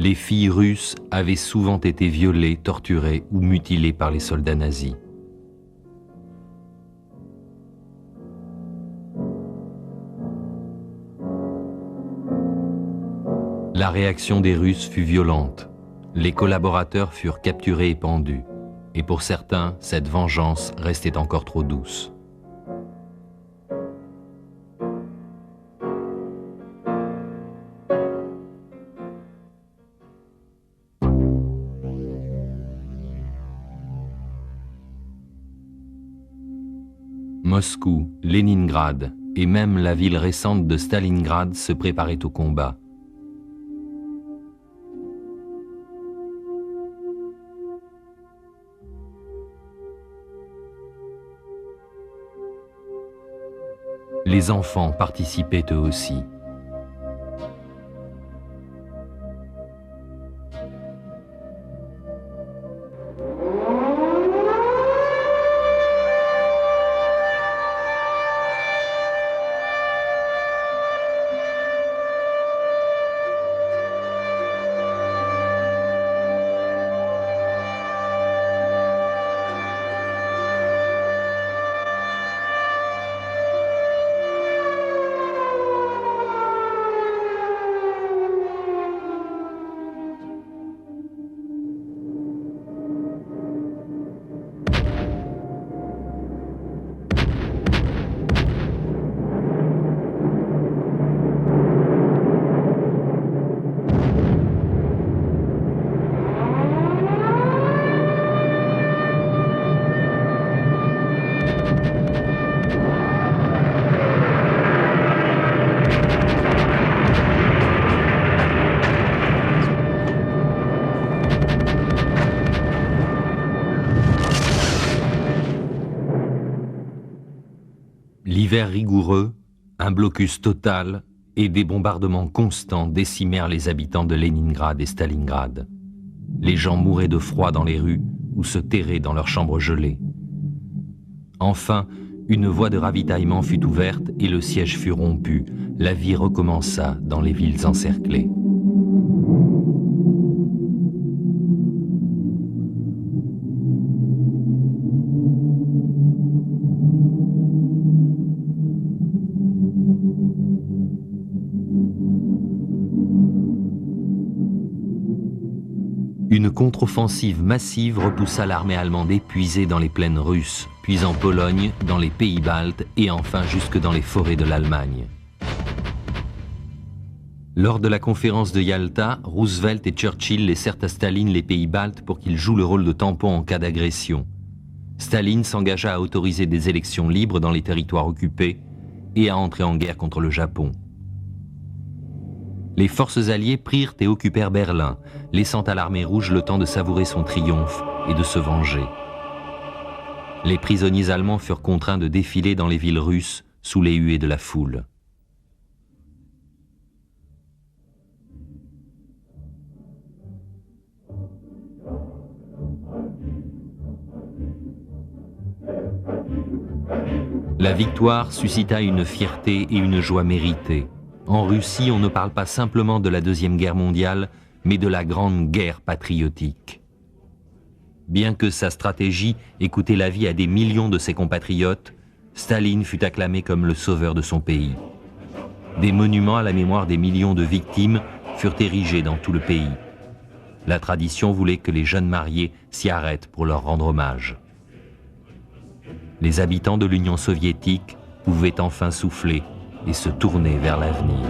A: Les filles russes avaient souvent été violées, torturées ou mutilées par les soldats nazis. La réaction des Russes fut violente. Les collaborateurs furent capturés et pendus. Et pour certains, cette vengeance restait encore trop douce. Moscou, Leningrad et même la ville récente de Stalingrad se préparaient au combat. Les enfants participaient eux aussi. L'hiver rigoureux, un blocus total et des bombardements constants décimèrent les habitants de Leningrad et Stalingrad. Les gens mouraient de froid dans les rues ou se terraient dans leurs chambres gelées. Enfin, une voie de ravitaillement fut ouverte et le siège fut rompu. La vie recommença dans les villes encerclées. Une contre-offensive massive repoussa l'armée allemande épuisée dans les plaines russes, puis en Pologne, dans les pays baltes et enfin jusque dans les forêts de l'Allemagne. Lors de la conférence de Yalta, Roosevelt et Churchill laissèrent à Staline les pays baltes pour qu'il joue le rôle de tampon en cas d'agression. Staline s'engagea à autoriser des élections libres dans les territoires occupés et à entrer en guerre contre le Japon. Les forces alliées prirent et occupèrent Berlin, laissant à l'armée rouge le temps de savourer son triomphe et de se venger. Les prisonniers allemands furent contraints de défiler dans les villes russes sous les huées de la foule. La victoire suscita une fierté et une joie méritées. En Russie, on ne parle pas simplement de la Deuxième Guerre mondiale, mais de la Grande Guerre patriotique. Bien que sa stratégie ait coûté la vie à des millions de ses compatriotes, Staline fut acclamé comme le sauveur de son pays. Des monuments à la mémoire des millions de victimes furent érigés dans tout le pays. La tradition voulait que les jeunes mariés s'y arrêtent pour leur rendre hommage. Les habitants de l'Union soviétique pouvaient enfin souffler et se tourner vers l'avenir.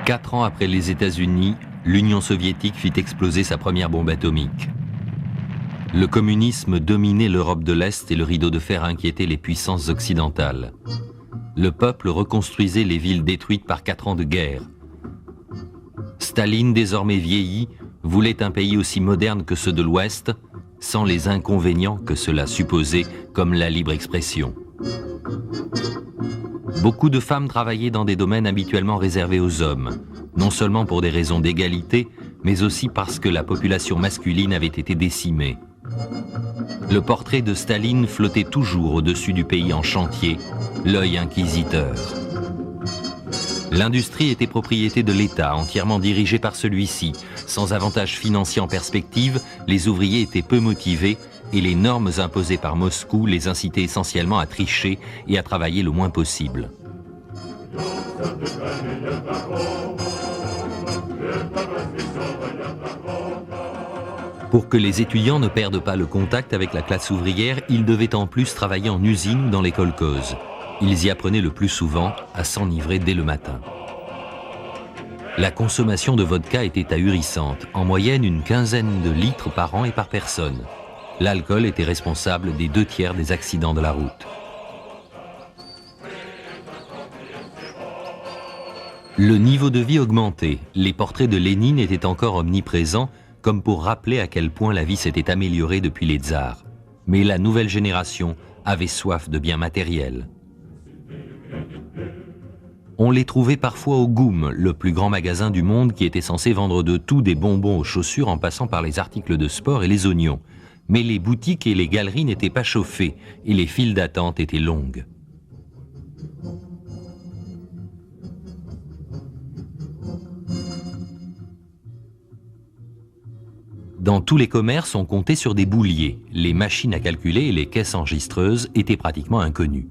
A: 4 ans après les États-Unis, l'Union soviétique fit exploser sa première bombe atomique. Le communisme dominait l'Europe de l'Est et le rideau de fer inquiétait les puissances occidentales. Le peuple reconstruisait les villes détruites par 4 ans de guerre. Staline, désormais vieilli, voulait un pays aussi moderne que ceux de l'Ouest, sans les inconvénients que cela supposait, comme la libre expression. Beaucoup de femmes travaillaient dans des domaines habituellement réservés aux hommes, non seulement pour des raisons d'égalité, mais aussi parce que la population masculine avait été décimée. Le portrait de Staline flottait toujours au-dessus du pays en chantier, l'œil inquisiteur. L'industrie était propriété de l'État, entièrement dirigée par celui-ci. Sans avantages financiers en perspective, les ouvriers étaient peu motivés et les normes imposées par Moscou les incitaient essentiellement à tricher et à travailler le moins possible. Pour que les étudiants ne perdent pas le contact avec la classe ouvrière, ils devaient en plus travailler en usine ou dans les kolkhozes. Ils y apprenaient le plus souvent à s'enivrer dès le matin. La consommation de vodka était ahurissante, en moyenne une 15aine de litres par an et par personne. L'alcool était responsable des 2/3 des accidents de la route. Le niveau de vie augmentait. Les portraits de Lénine étaient encore omniprésents, comme pour rappeler à quel point la vie s'était améliorée depuis les tsars. Mais la nouvelle génération avait soif de biens matériels. On les trouvait parfois au GUM, le plus grand magasin du monde qui était censé vendre de tout, des bonbons aux chaussures en passant par les articles de sport et les oignons. Mais les boutiques et les galeries n'étaient pas chauffées et les files d'attente étaient longues. Dans tous les commerces, on comptait sur des bouliers. Les machines à calculer et les caisses enregistreuses étaient pratiquement inconnues.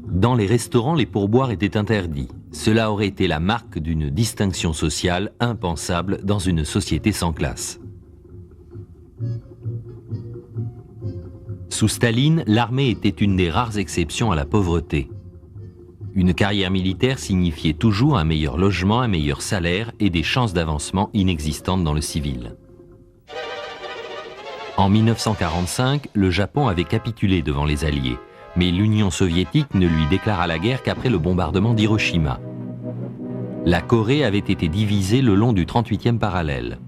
A: Dans les restaurants, les pourboires étaient interdits. Cela aurait été la marque d'une distinction sociale impensable dans une société sans classe. Sous Staline, l'armée était une des rares exceptions à la pauvreté. Une carrière militaire signifiait toujours un meilleur logement, un meilleur salaire et des chances d'avancement inexistantes dans le civil. En 1945, le Japon avait capitulé devant les Alliés, mais l'Union soviétique ne lui déclara la guerre qu'après le bombardement d'Hiroshima. La Corée avait été divisée le long du 38e parallèle.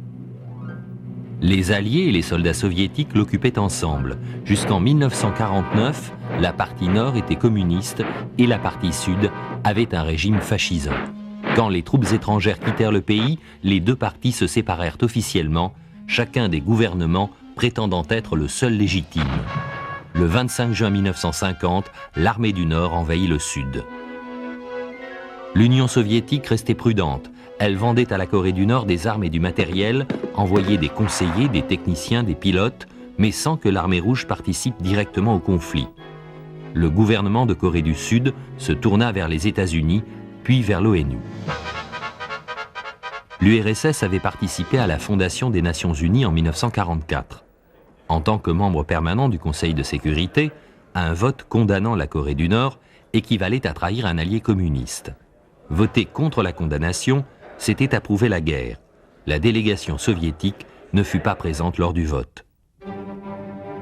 A: Les Alliés et les soldats soviétiques l'occupaient ensemble. Jusqu'en 1949, la partie nord était communiste et la partie sud avait un régime fascisant. Quand les troupes étrangères quittèrent le pays, les deux parties se séparèrent officiellement, chacun des gouvernements prétendant être le seul légitime. Le 25 juin 1950, l'armée du Nord envahit le Sud. L'Union soviétique restait prudente. Elle vendait à la Corée du Nord des armes et du matériel, envoyait des conseillers, des techniciens, des pilotes, mais sans que l'armée rouge participe directement au conflit. Le gouvernement de Corée du Sud se tourna vers les États-Unis, puis vers l'ONU. L'URSS avait participé à la fondation des Nations Unies en 1944. en tant que membre permanent du Conseil de sécurité, un vote condamnant la Corée du Nord équivalait à trahir un allié communiste. Voter contre la condamnation, c'était approuver la guerre. La délégation soviétique ne fut pas présente lors du vote.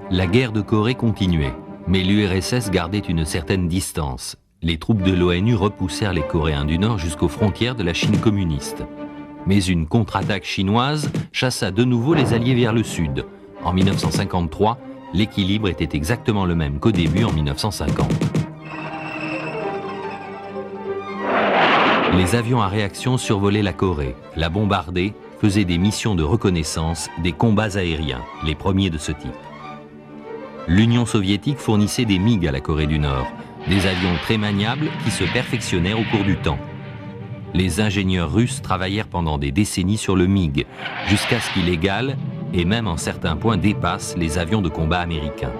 A: La guerre de Corée continuait, mais l'URSS gardait une certaine distance. Les troupes de l'ONU repoussèrent les Coréens du Nord jusqu'aux frontières de la Chine communiste. Mais une contre-attaque chinoise chassa de nouveau les Alliés vers le sud. En 1953, l'équilibre était exactement le même qu'au début en 1950. Les avions à réaction survolaient la Corée, la bombardaient, faisaient des missions de reconnaissance, des combats aériens, les premiers de ce type. L'Union soviétique fournissait des MiG à la Corée du Nord, des avions très maniables qui se perfectionnèrent au cours du temps. Les ingénieurs russes travaillèrent pendant des décennies sur le MiG, jusqu'à ce qu'il égale, et même en certains points dépasse, les avions de combat américains.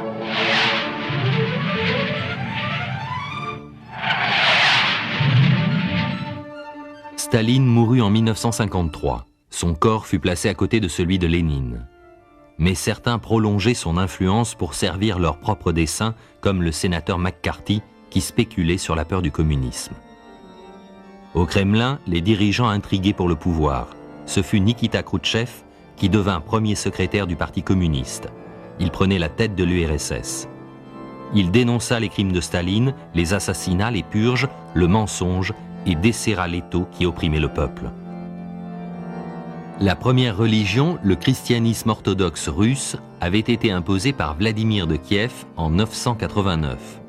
A: Staline mourut en 1953. Son corps fut placé à côté de celui de Lénine. Mais certains prolongeaient son influence pour servir leurs propres desseins, comme le sénateur McCarthy, qui spéculait sur la peur du communisme. Au Kremlin, les dirigeants intriguaient pour le pouvoir. Ce fut Nikita Khrouchtchev qui devint premier secrétaire du Parti communiste. Il prenait la tête de l'URSS. Il dénonça les crimes de Staline, les assassinats, les purges, le mensonge et desserra l'étau qui opprimait le peuple. La première religion, le christianisme orthodoxe russe, avait été imposée par Vladimir de Kiev en 989.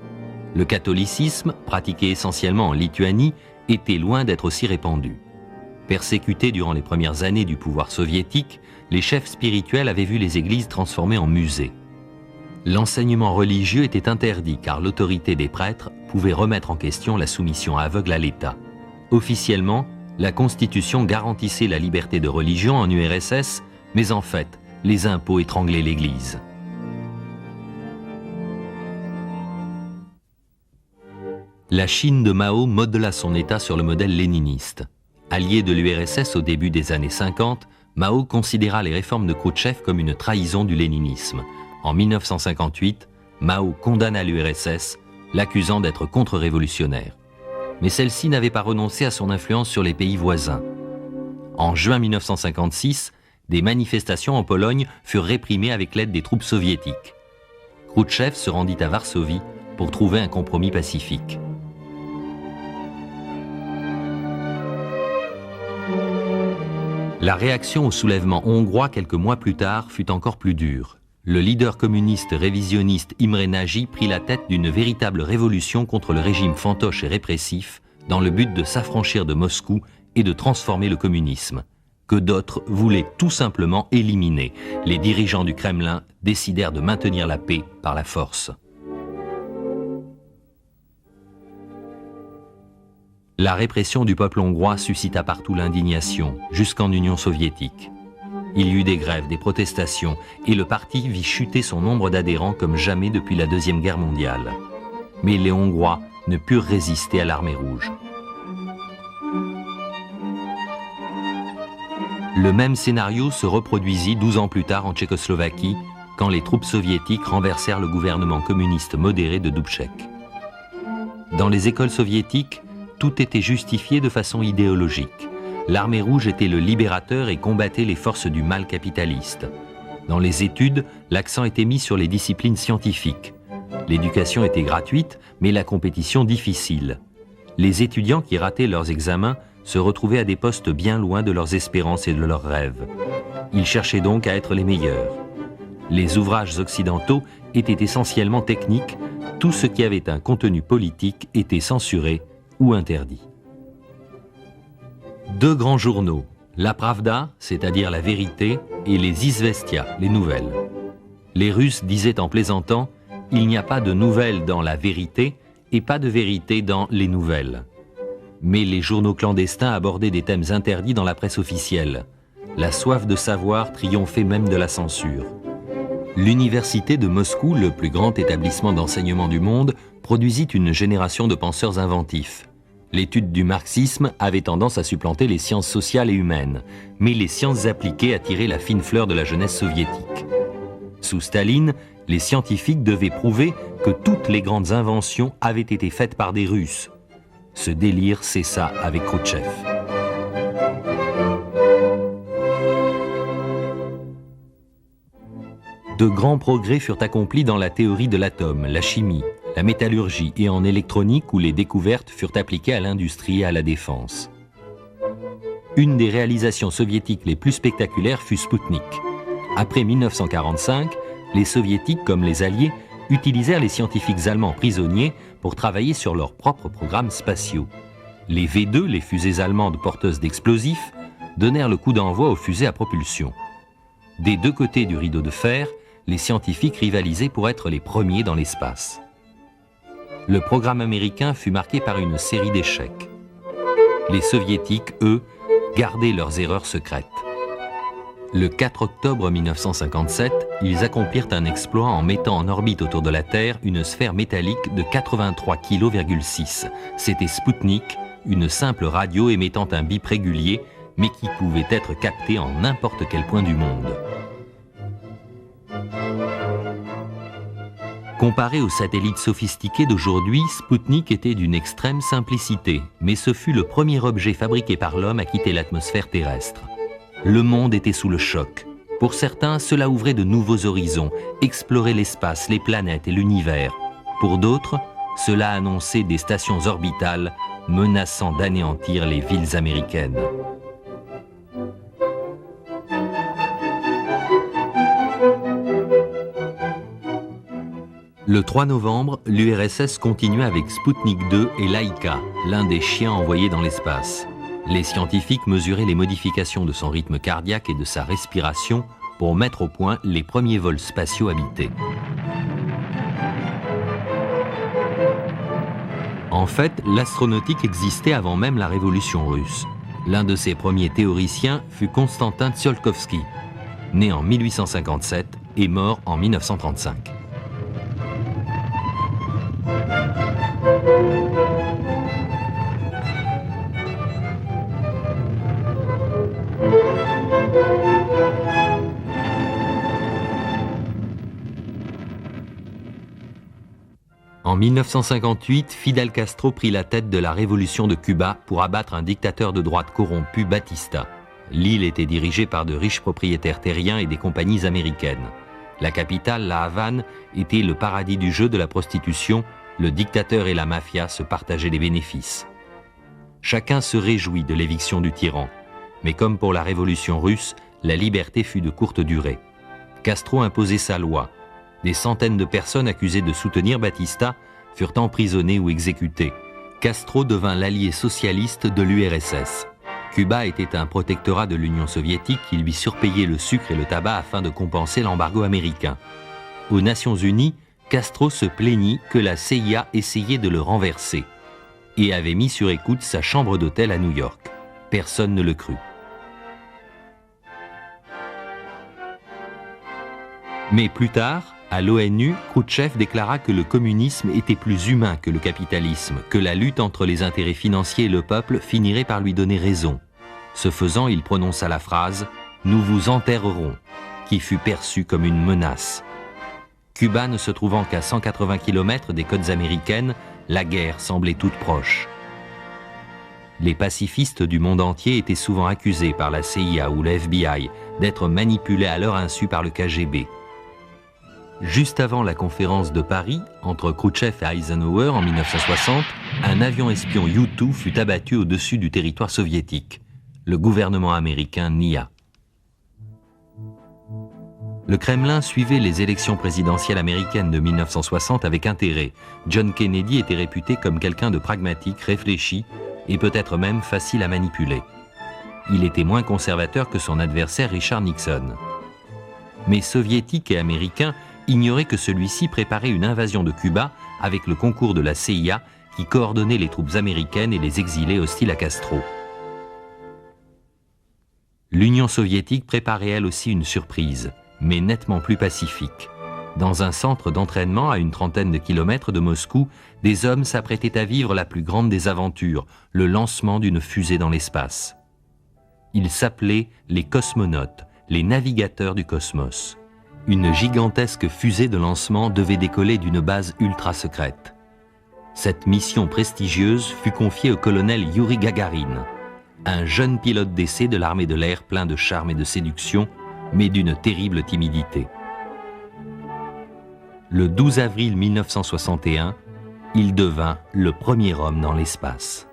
A: Le catholicisme, pratiqué essentiellement en Lituanie, était loin d'être aussi répandu. Persécutés durant les premières années du pouvoir soviétique, les chefs spirituels avaient vu les églises transformées en musées. L'enseignement religieux était interdit car l'autorité des prêtres pouvait remettre en question la soumission aveugle à l'État. Officiellement, la Constitution garantissait la liberté de religion en URSS, mais en fait, les impôts étranglaient l'Église. La Chine de Mao modela son État sur le modèle léniniste. Allié de l'URSS au début des années 50, Mao considéra les réformes de Khrouchtchev comme une trahison du léninisme. En 1958, Mao condamna l'URSS, l'accusant d'être contre-révolutionnaire. Mais celle-ci n'avait pas renoncé à son influence sur les pays voisins. En juin 1956, des manifestations en Pologne furent réprimées avec l'aide des troupes soviétiques. Khrouchtchev se rendit à Varsovie pour trouver un compromis pacifique. La réaction au soulèvement hongrois quelques mois plus tard fut encore plus dure. Le leader communiste révisionniste Imre Nagy prit la tête d'une véritable révolution contre le régime fantoche et répressif dans le but de s'affranchir de Moscou et de transformer le communisme, que d'autres voulaient tout simplement éliminer. Les dirigeants du Kremlin décidèrent de maintenir la paix par la force. La répression du peuple hongrois suscita partout l'indignation, jusqu'en Union soviétique. Il y eut des grèves, des protestations, et le parti vit chuter son nombre d'adhérents comme jamais depuis la Deuxième Guerre mondiale. Mais les Hongrois ne purent résister à l'armée rouge. Le même scénario se reproduisit 12 ans plus tard en Tchécoslovaquie, quand les troupes soviétiques renversèrent le gouvernement communiste modéré de Dubček. Dans les écoles soviétiques, tout était justifié de façon idéologique. L'armée rouge était le libérateur et combattait les forces du mal capitaliste. Dans les études, l'accent était mis sur les disciplines scientifiques. L'éducation était gratuite, mais la compétition difficile. Les étudiants qui rataient leurs examens se retrouvaient à des postes bien loin de leurs espérances et de leurs rêves. Ils cherchaient donc à être les meilleurs. Les ouvrages occidentaux étaient essentiellement techniques, tout ce qui avait un contenu politique était censuré ou interdit. Deux grands journaux, La Pravda, c'est-à-dire la vérité, et les Izvestia, les nouvelles. Les Russes disaient en plaisantant « Il n'y a pas de nouvelles dans la vérité et pas de vérité dans les nouvelles ». Mais les journaux clandestins abordaient des thèmes interdits dans la presse officielle. La soif de savoir triomphait même de la censure. L'université de Moscou, le plus grand établissement d'enseignement du monde, produisit une génération de penseurs inventifs. L'étude du marxisme avait tendance à supplanter les sciences sociales et humaines, mais les sciences appliquées attiraient la fine fleur de la jeunesse soviétique. Sous Staline, les scientifiques devaient prouver que toutes les grandes inventions avaient été faites par des Russes. Ce délire cessa avec Khrouchtchev. De grands progrès furent accomplis dans la théorie de l'atome, la chimie, la métallurgie et en électronique où les découvertes furent appliquées à l'industrie et à la défense. Une des réalisations soviétiques les plus spectaculaires fut Spoutnik. Après 1945, les soviétiques comme les alliés utilisèrent les scientifiques allemands prisonniers pour travailler sur leurs propres programmes spatiaux. Les V2, les fusées allemandes porteuses d'explosifs, donnèrent le coup d'envoi aux fusées à propulsion. Des deux côtés du rideau de fer, les scientifiques rivalisaient pour être les premiers dans l'espace. Le programme américain fut marqué par une série d'échecs. Les soviétiques, eux, gardaient leurs erreurs secrètes. Le 4 octobre 1957, ils accomplirent un exploit en mettant en orbite autour de la Terre une sphère métallique de 83,6 kg. C'était Spoutnik, une simple radio émettant un bip régulier, mais qui pouvait être captée en n'importe quel point du monde. Comparé aux satellites sophistiqués d'aujourd'hui, Spoutnik était d'une extrême simplicité, mais ce fut le premier objet fabriqué par l'homme à quitter l'atmosphère terrestre. Le monde était sous le choc. Pour certains, cela ouvrait de nouveaux horizons, explorer l'espace, les planètes et l'univers. Pour d'autres, cela annonçait des stations orbitales menaçant d'anéantir les villes américaines. Le 3 novembre, l'URSS continuait avec Spoutnik 2 et Laïka, l'un des chiens envoyés dans l'espace. Les scientifiques mesuraient les modifications de son rythme cardiaque et de sa respiration pour mettre au point les premiers vols spatiaux habités. En fait, l'astronautique existait avant même la révolution russe. L'un de ses premiers théoriciens fut Konstantin Tsiolkovsky, né en 1857 et mort en 1935. En 1958, Fidel Castro prit la tête de la révolution de Cuba pour abattre un dictateur de droite corrompu, Batista. L'île était dirigée par de riches propriétaires terriens et des compagnies américaines. La capitale, La Havane, était le paradis du jeu de la prostitution. Le dictateur et la mafia se partageaient les bénéfices. Chacun se réjouit de l'éviction du tyran. Mais comme pour la révolution russe, la liberté fut de courte durée. Castro imposait sa loi. Des centaines de personnes accusées de soutenir Batista furent emprisonnées ou exécutées. Castro devint l'allié socialiste de l'URSS. Cuba était un protectorat de l'Union soviétique qui lui surpayait le sucre et le tabac afin de compenser l'embargo américain. Aux Nations Unies, Castro se plaignit que la CIA essayait de le renverser et avait mis sur écoute sa chambre d'hôtel à New York. Personne ne le crut. Mais plus tard, à l'ONU, Khrouchtchev déclara que le communisme était plus humain que le capitalisme, que la lutte entre les intérêts financiers et le peuple finirait par lui donner raison. Ce faisant, il prononça la phrase « Nous vous enterrerons », qui fut perçue comme une menace. Cuba ne se trouvant qu'à 180 km des côtes américaines, la guerre semblait toute proche. Les pacifistes du monde entier étaient souvent accusés par la CIA ou le FBI d'être manipulés à leur insu par le KGB. Juste avant la conférence de Paris, entre Khrouchtchev et Eisenhower en 1960, un avion espion U-2 fut abattu au-dessus du territoire soviétique. Le gouvernement américain nia. Le Kremlin suivait les élections présidentielles américaines de 1960 avec intérêt. John Kennedy était réputé comme quelqu'un de pragmatique, réfléchi et peut-être même facile à manipuler. Il était moins conservateur que son adversaire Richard Nixon. Mais soviétiques et américains ignoraient que celui-ci préparait une invasion de Cuba avec le concours de la CIA qui coordonnait les troupes américaines et les exilés hostiles à Castro. L'Union soviétique préparait elle aussi une surprise, mais nettement plus pacifique. Dans un centre d'entraînement à une trentaine de kilomètres de Moscou, des hommes s'apprêtaient à vivre la plus grande des aventures, le lancement d'une fusée dans l'espace. Ils s'appelaient les cosmonautes, les navigateurs du cosmos. une gigantesque fusée de lancement devait décoller d'une base ultra secrète. Cette mission prestigieuse fut confiée au colonel Youri Gagarin, un jeune pilote d'essai de l'armée de l'air plein de charme et de séduction, mais d'une terrible timidité. Le 12 avril 1961, il devint le premier homme dans l'espace.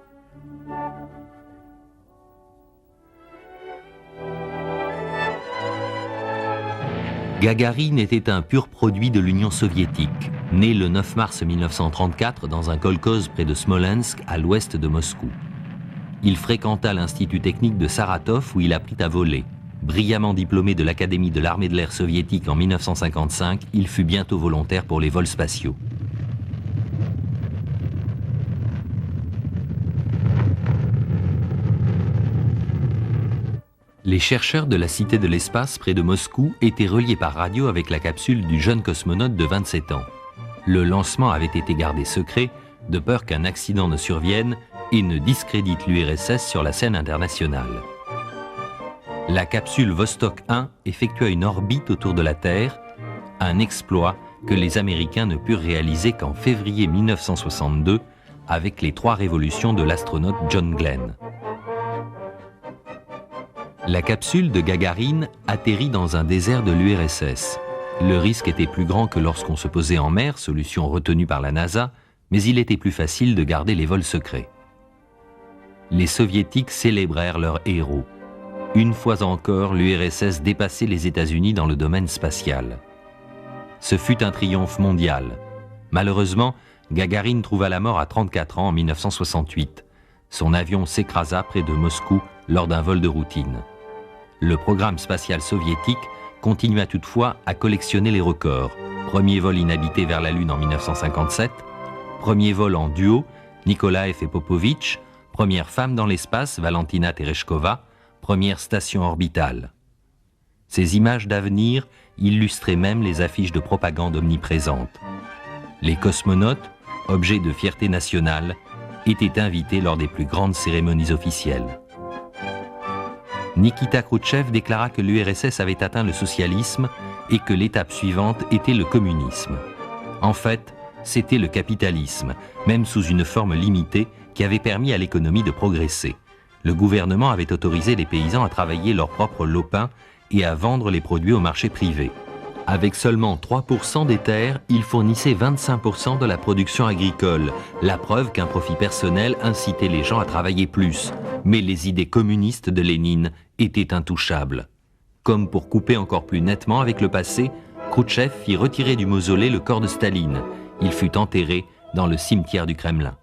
A: Gagarine était un pur produit de l'Union soviétique, né le 9 mars 1934 dans un kolkhoze près de Smolensk, à l'ouest de Moscou. Il fréquenta l'Institut technique de Saratov où il apprit à voler. Brillamment diplômé de l'Académie de l'armée de l'air soviétique en 1955, il fut bientôt volontaire pour les vols spatiaux. Les chercheurs de la Cité de l'Espace près de Moscou étaient reliés par radio avec la capsule du jeune cosmonaute de 27 ans. Le lancement avait été gardé secret, de peur qu'un accident ne survienne et ne discrédite l'URSS sur la scène internationale. La capsule Vostok 1 effectua une orbite autour de la Terre, un exploit que les Américains ne purent réaliser qu'en février 1962 avec les 3 révolutions de l'astronaute John Glenn. La capsule de Gagarine atterrit dans un désert de l'URSS. Le risque était plus grand que lorsqu'on se posait en mer, solution retenue par la NASA, mais il était plus facile de garder les vols secrets. Les Soviétiques célébrèrent leurs héros. Une fois encore, l'URSS dépassait les États-Unis dans le domaine spatial. Ce fut un triomphe mondial. Malheureusement, Gagarine trouva la mort à 34 ans en 1968. Son avion s'écrasa près de Moscou lors d'un vol de routine. Le programme spatial soviétique continua toutefois à collectionner les records. Premier vol inhabité vers la Lune en 1957, premier vol en duo, Nikolaev et Popovitch, première femme dans l'espace, Valentina Tereshkova, première station orbitale. Ces images d'avenir illustraient même les affiches de propagande omniprésentes. Les cosmonautes, objets de fierté nationale, étaient invités lors des plus grandes cérémonies officielles. Nikita Khrouchtchev déclara que l'URSS avait atteint le socialisme et que l'étape suivante était le communisme. En fait, c'était le capitalisme, même sous une forme limitée, qui avait permis à l'économie de progresser. Le gouvernement avait autorisé les paysans à travailler leur propre lopin et à vendre les produits au marché privé. Avec seulement 3% des terres, il fournissait 25% de la production agricole, la preuve qu'un profit personnel incitait les gens à travailler plus. Mais les idées communistes de Lénine étaient intouchables. Comme pour couper encore plus nettement avec le passé, Khrouchtchev fit retirer du mausolée le corps de Staline. Il fut enterré dans le cimetière du Kremlin.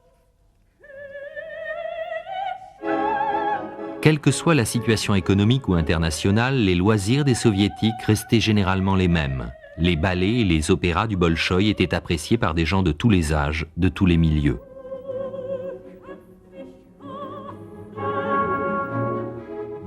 A: Quelle que soit la situation économique ou internationale, les loisirs des soviétiques restaient généralement les mêmes. Les ballets et les opéras du Bolchoï étaient appréciés par des gens de tous les âges, de tous les milieux.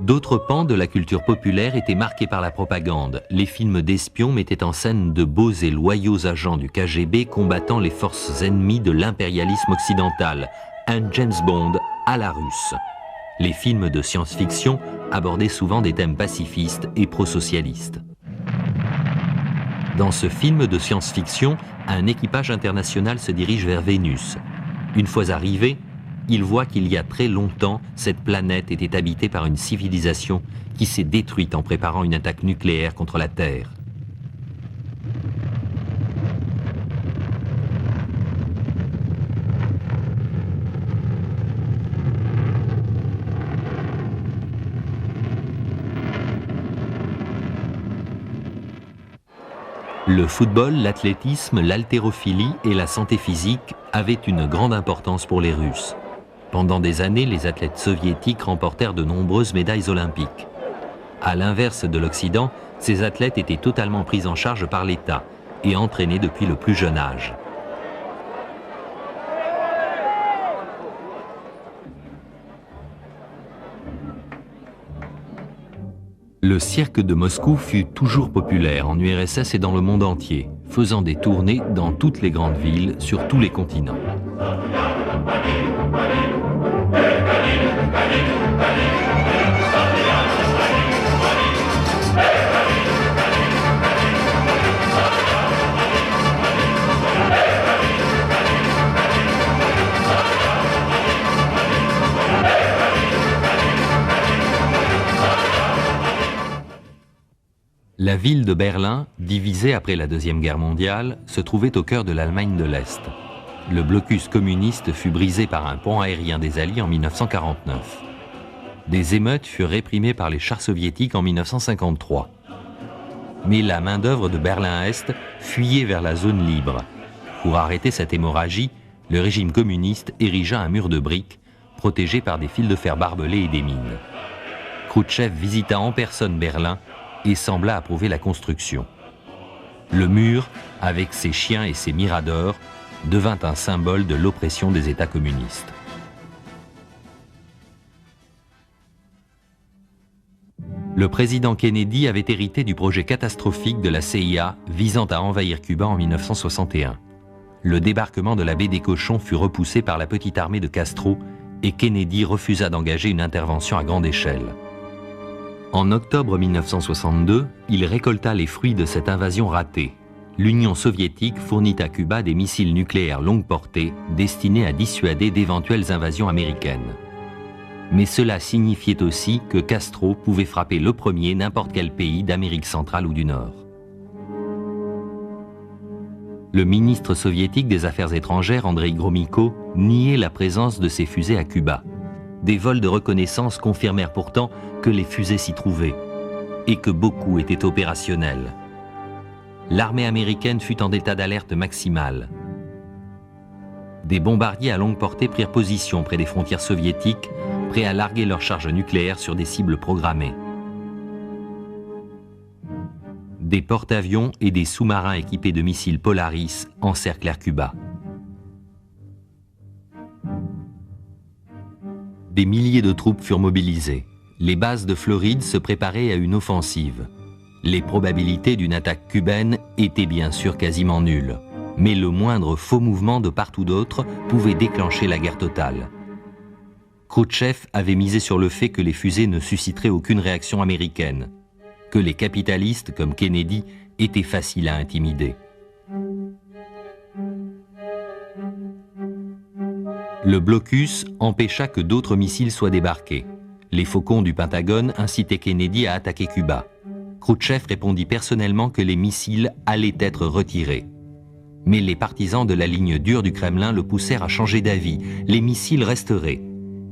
A: D'autres pans de la culture populaire étaient marqués par la propagande. Les films d'espions mettaient en scène de beaux et loyaux agents du KGB combattant les forces ennemies de l'impérialisme occidental, un James Bond à la russe. Les films de science-fiction abordaient souvent des thèmes pacifistes et pro-socialistes. Dans ce film de science-fiction, un équipage international se dirige vers Vénus. Une fois arrivé, il voit qu'il y a très longtemps, cette planète était habitée par une civilisation qui s'est détruite en préparant une attaque nucléaire contre la Terre. Le football, l'athlétisme, l'haltérophilie et la santé physique avaient une grande importance pour les Russes. Pendant des années, les athlètes soviétiques remportèrent de nombreuses médailles olympiques. À l'inverse de l'Occident, ces athlètes étaient totalement pris en charge par l'État et entraînés depuis le plus jeune âge. Le cirque de Moscou fut toujours populaire en URSS et dans le monde entier, faisant des tournées dans toutes les grandes villes, sur tous les continents. La ville de Berlin, divisée après la Deuxième Guerre mondiale, se trouvait au cœur de l'Allemagne de l'Est. Le blocus communiste fut brisé par un pont aérien des Alliés en 1949. Des émeutes furent réprimées par les chars soviétiques en 1953. Mais la main-d'œuvre de Berlin-Est fuyait vers la zone libre. Pour arrêter cette hémorragie, le régime communiste érigea un mur de briques, protégé par des fils de fer barbelés et des mines. Khrouchtchev visita en personne Berlin et sembla approuver la construction. Le mur, avec ses chiens et ses miradors, devint un symbole de l'oppression des États communistes. Le président Kennedy avait hérité du projet catastrophique de la CIA visant à envahir Cuba en 1961. Le débarquement de la baie des Cochons fut repoussé par la petite armée de Castro et Kennedy refusa d'engager une intervention à grande échelle. En octobre 1962, il récolta les fruits de cette invasion ratée. L'Union soviétique fournit à Cuba des missiles nucléaires longue portée destinés à dissuader d'éventuelles invasions américaines. Mais cela signifiait aussi que Castro pouvait frapper le premier n'importe quel pays d'Amérique centrale ou du Nord. Le ministre soviétique des Affaires étrangères, Andrei Gromyko, niait la présence de ces fusées à Cuba. Des vols de reconnaissance confirmèrent pourtant que les fusées s'y trouvaient et que beaucoup étaient opérationnels. L'armée américaine fut en état d'alerte maximale. Des bombardiers à longue portée prirent position près des frontières soviétiques, prêts à larguer leurs charges nucléaires sur des cibles programmées. Des porte-avions et des sous-marins équipés de missiles Polaris encerclèrent Cuba. Des milliers de troupes furent mobilisées. Les bases de Floride se préparaient à une offensive. Les probabilités d'une attaque cubaine étaient bien sûr quasiment nulles, mais le moindre faux mouvement de part ou d'autre pouvait déclencher la guerre totale. Khrouchtchev avait misé sur le fait que les fusées ne susciteraient aucune réaction américaine, que les capitalistes comme Kennedy étaient faciles à intimider. Le blocus empêcha que d'autres missiles soient débarqués. Les faucons du Pentagone incitaient Kennedy à attaquer Cuba. Khrouchtchev répondit personnellement que les missiles allaient être retirés. Mais les partisans de la ligne dure du Kremlin le poussèrent à changer d'avis. Les missiles resteraient.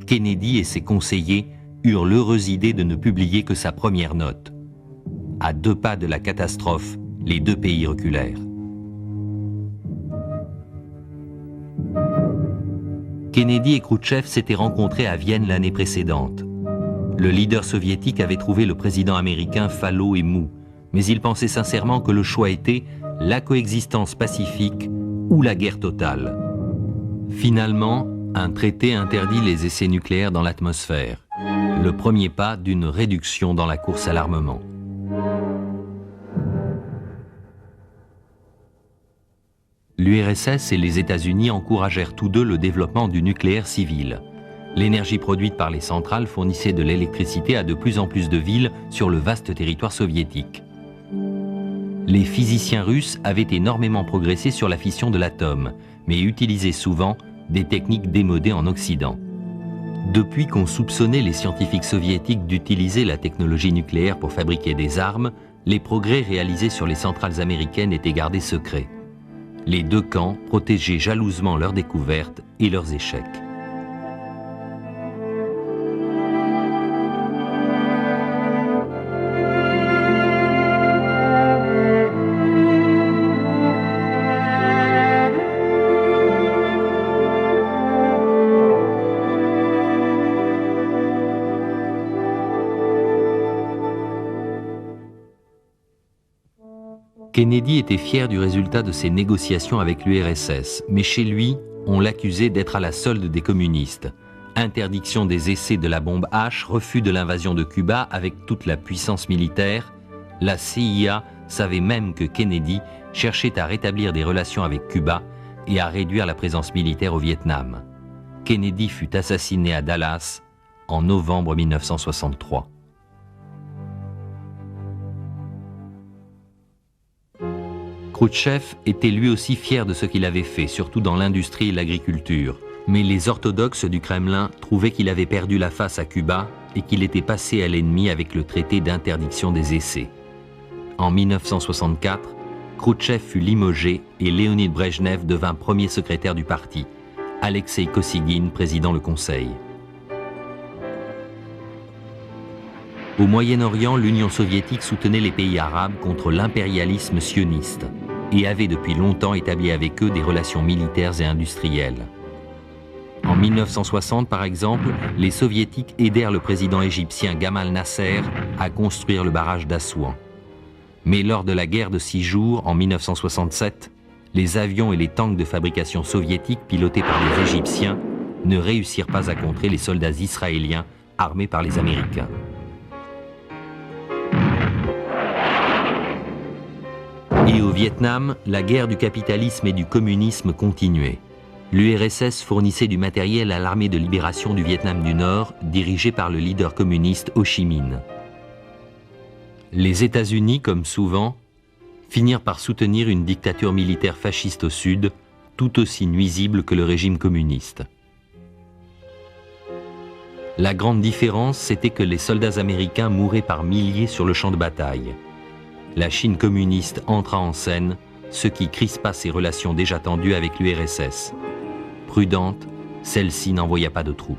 A: Kennedy et ses conseillers eurent l'heureuse idée de ne publier que sa première note. À 2 pas de la catastrophe, les 2 pays reculèrent. Kennedy et Khrouchtchev s'étaient rencontrés à Vienne l'année précédente. Le leader soviétique avait trouvé le président américain falot et mou, mais il pensait sincèrement que le choix était la coexistence pacifique ou la guerre totale. Finalement, un traité interdit les essais nucléaires dans l'atmosphère, le premier pas d'une réduction dans la course à l'armement. L'URSS et les États-Unis encouragèrent tous deux le développement du nucléaire civil. L'énergie produite par les centrales fournissait de l'électricité à de plus en plus de villes sur le vaste territoire soviétique. Les physiciens russes avaient énormément progressé sur la fission de l'atome, mais utilisaient souvent des techniques démodées en Occident. Depuis qu'on soupçonnait les scientifiques soviétiques d'utiliser la technologie nucléaire pour fabriquer des armes, les progrès réalisés sur les centrales américaines étaient gardés secrets. Les 2 camps protégeaient jalousement leurs découvertes et leurs échecs. Kennedy était fier du résultat de ses négociations avec l'URSS, mais chez lui, on l'accusait d'être à la solde des communistes. Interdiction des essais de la bombe H, refus de l'invasion de Cuba avec toute la puissance militaire, la CIA savait même que Kennedy cherchait à rétablir des relations avec Cuba et à réduire la présence militaire au Vietnam. Kennedy fut assassiné à Dallas en novembre 1963. Khrouchtchev était lui aussi fier de ce qu'il avait fait, surtout dans l'industrie et l'agriculture. Mais les orthodoxes du Kremlin trouvaient qu'il avait perdu la face à Cuba et qu'il était passé à l'ennemi avec le traité d'interdiction des essais. En 1964, Khrouchtchev fut limogé et Léonid Brejnev devint premier secrétaire du parti. Alexeï Kosygin président le conseil. Au Moyen-Orient, l'Union soviétique soutenait les pays arabes contre l'impérialisme sioniste et avait depuis longtemps établi avec eux des relations militaires et industrielles. En 1960, par exemple, les soviétiques aidèrent le président égyptien Gamal Nasser à construire le barrage d'Assouan. Mais lors de la guerre de 6 jours, en 1967, les avions et les tanks de fabrication soviétique pilotés par les Égyptiens ne réussirent pas à contrer les soldats israéliens armés par les Américains. Et au Vietnam, la guerre du capitalisme et du communisme continuait. L'URSS fournissait du matériel à l'armée de libération du Vietnam du Nord, dirigée par le leader communiste Ho Chi Minh. Les États-Unis, comme souvent, finirent par soutenir une dictature militaire fasciste au Sud, tout aussi nuisible que le régime communiste. La grande différence, c'était que les soldats américains mouraient par milliers sur le champ de bataille. La Chine communiste entra en scène, ce qui crispa ses relations déjà tendues avec l'URSS. Prudente, celle-ci n'envoya pas de troupes.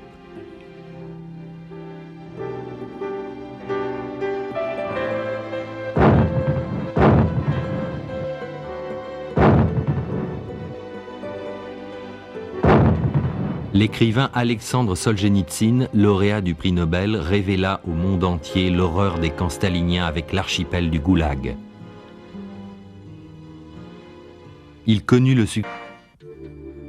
A: L'écrivain Alexandre Solzhenitsyn, lauréat du prix Nobel, révéla au monde entier l'horreur des camps staliniens avec l'archipel du Goulag. Il connut le succès.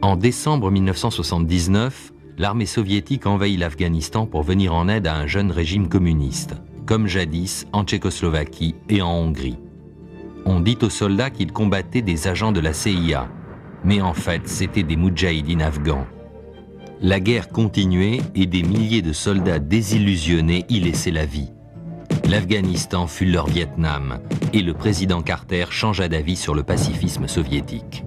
A: En décembre 1979, l'armée soviétique envahit l'Afghanistan pour venir en aide à un jeune régime communiste, comme jadis en Tchécoslovaquie et en Hongrie. On dit aux soldats qu'ils combattaient des agents de la CIA, mais en fait c'étaient des moudjahidines afghans. La guerre continuait et des milliers de soldats désillusionnés y laissaient la vie. L'Afghanistan fut leur Vietnam et le président Carter changea d'avis sur le pacifisme soviétique.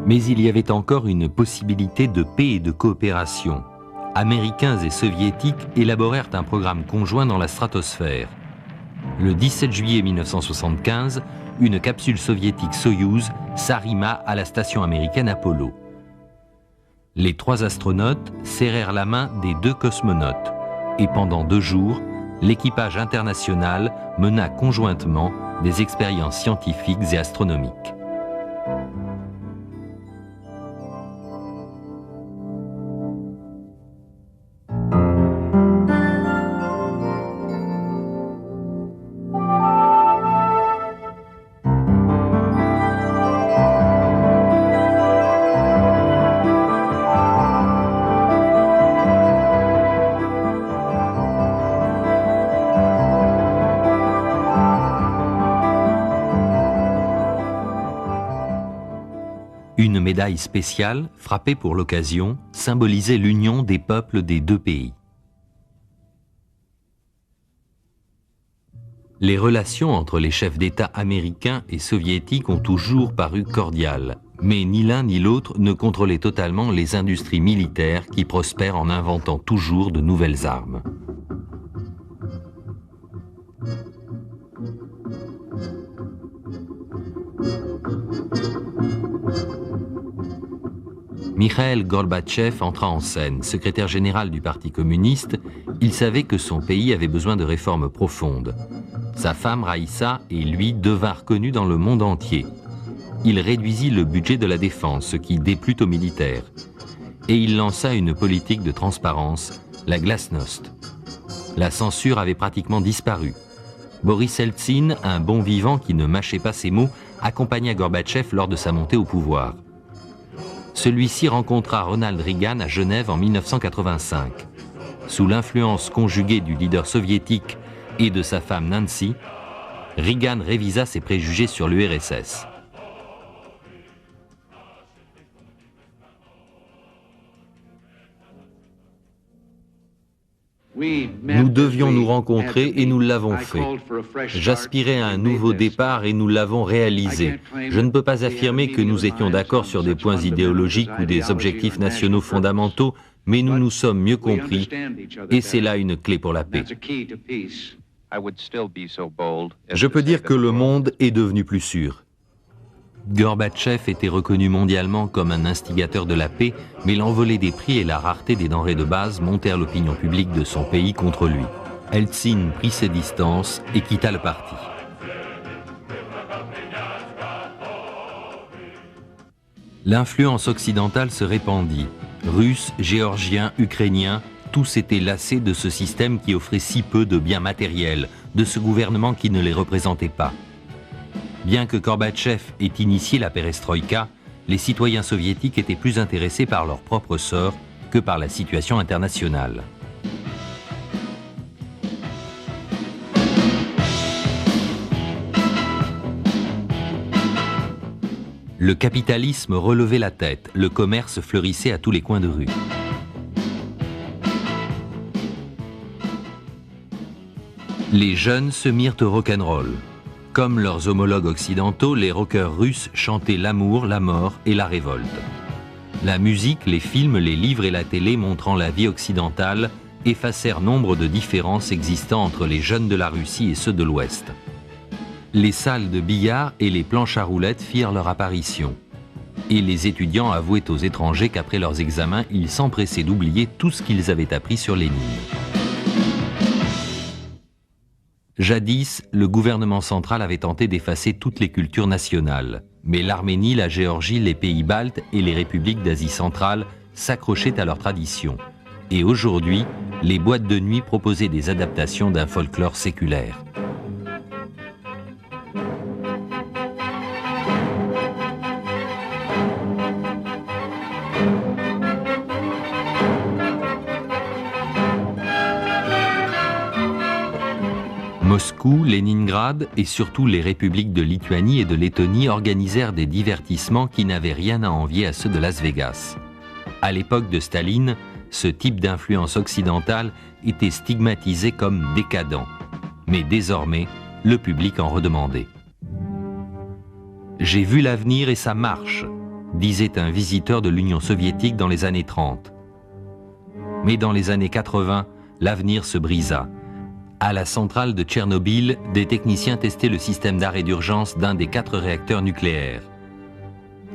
A: Mais il y avait encore une possibilité de paix et de coopération. Américains et soviétiques élaborèrent un programme conjoint dans la stratosphère. Le 17 juillet 1975, une capsule soviétique Soyouz s'arrima à la station américaine Apollo. Les 3 astronautes serrèrent la main des 2 cosmonautes et pendant 2 jours, l'équipage international mena conjointement des expériences scientifiques et astronomiques. Une médaille spéciale, frappée pour l'occasion, symbolisait l'union des peuples des 2 pays. Les relations entre les chefs d'État américains et soviétiques ont toujours paru cordiales, mais ni l'un ni l'autre ne contrôlait totalement les industries militaires qui prospèrent en inventant toujours de nouvelles armes. Mikhaïl Gorbatchev entra en scène. Secrétaire général du Parti communiste, il savait que son pays avait besoin de réformes profondes. Sa femme Raïssa et lui devinrent connus dans le monde entier. Il réduisit le budget de la défense, ce qui déplut aux militaires. Et il lança une politique de transparence, la glasnost. La censure avait pratiquement disparu. Boris Eltsine, un bon vivant qui ne mâchait pas ses mots, accompagna Gorbatchev lors de sa montée au pouvoir. Celui-ci rencontra Ronald Reagan à Genève en 1985. Sous l'influence conjuguée du leader soviétique et de sa femme Nancy, Reagan révisa ses préjugés sur l'URSS. Nous devions nous rencontrer et nous l'avons fait. J'aspirais à un nouveau départ et nous l'avons réalisé. Je ne peux pas affirmer que nous étions d'accord sur des points idéologiques ou des objectifs nationaux fondamentaux, mais nous nous sommes mieux compris et c'est là une clé pour la paix. Je peux dire que le monde est devenu plus sûr. Gorbatchev était reconnu mondialement comme un instigateur de la paix, mais l'envolée des prix et la rareté des denrées de base montèrent l'opinion publique de son pays contre lui. Eltsine prit ses distances et quitta le parti. L'influence occidentale se répandit. Russes, Géorgiens, Ukrainiens, tous étaient lassés de ce système qui offrait si peu de biens matériels, de ce gouvernement qui ne les représentait pas. Bien que Gorbatchev ait initié la perestroïka, les citoyens soviétiques étaient plus intéressés par leur propre sort que par la situation internationale. Le capitalisme relevait la tête, le commerce fleurissait à tous les coins de rue. Les jeunes se mirent au rock'n'roll. Comme leurs homologues occidentaux, les rockers russes chantaient l'amour, la mort et la révolte. La musique, les films, les livres et la télé montrant la vie occidentale effacèrent nombre de différences existant entre les jeunes de la Russie et ceux de l'Ouest. Les salles de billard et les planches à roulettes firent leur apparition. Et les étudiants avouaient aux étrangers qu'après leurs examens, ils s'empressaient d'oublier tout ce qu'ils avaient appris sur Lénine. Jadis, le gouvernement central avait tenté d'effacer toutes les cultures nationales. Mais l'Arménie, la Géorgie, les pays baltes et les républiques d'Asie centrale s'accrochaient à leurs traditions. Et aujourd'hui, les boîtes de nuit proposaient des adaptations d'un folklore séculaire. Moscou, Leningrad et surtout les républiques de Lituanie et de Lettonie organisèrent des divertissements qui n'avaient rien à envier à ceux de Las Vegas. À l'époque de Staline, ce type d'influence occidentale était stigmatisé comme décadent. Mais désormais, le public en redemandait. « J'ai vu l'avenir et ça marche », disait un visiteur de l'Union soviétique dans les années 30. Mais dans les années 80, l'avenir se brisa. À la centrale de Tchernobyl, des techniciens testaient le système d'arrêt d'urgence d'un des 4 réacteurs nucléaires.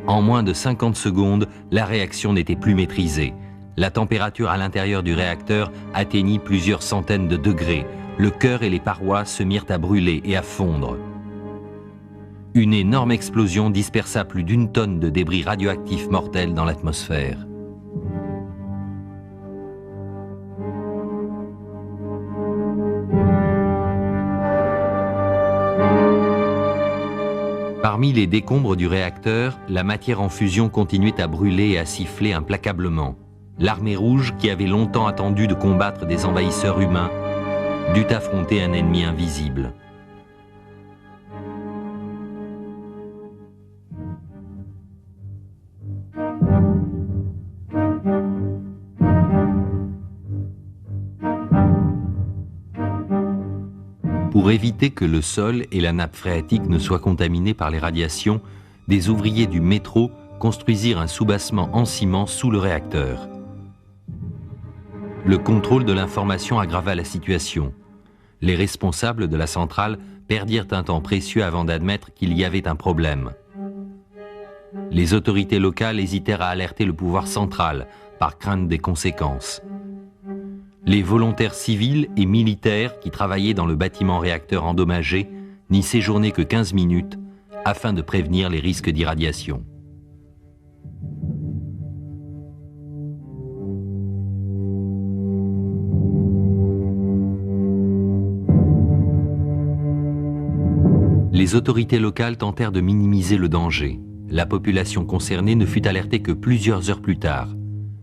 A: En moins de 50 secondes, la réaction n'était plus maîtrisée. La température à l'intérieur du réacteur atteignit plusieurs centaines de degrés. Le cœur et les parois se mirent à brûler et à fondre. Une énorme explosion dispersa plus d'1 tonne de débris radioactifs mortels dans l'atmosphère. Parmi les décombres du réacteur, la matière en fusion continuait à brûler et à siffler implacablement. L'armée rouge, qui avait longtemps attendu de combattre des envahisseurs humains, dut affronter un ennemi invisible. Pour éviter que le sol et la nappe phréatique ne soient contaminés par les radiations, des ouvriers du métro construisirent un soubassement en ciment sous le réacteur. Le contrôle de l'information aggrava la situation. Les responsables de la centrale perdirent un temps précieux avant d'admettre qu'il y avait un problème. Les autorités locales hésitèrent à alerter le pouvoir central par crainte des conséquences. Les volontaires civils et militaires qui travaillaient dans le bâtiment réacteur endommagé n'y séjournaient que 15 minutes afin de prévenir les risques d'irradiation. Les autorités locales tentèrent de minimiser le danger. La population concernée ne fut alertée que plusieurs heures plus tard,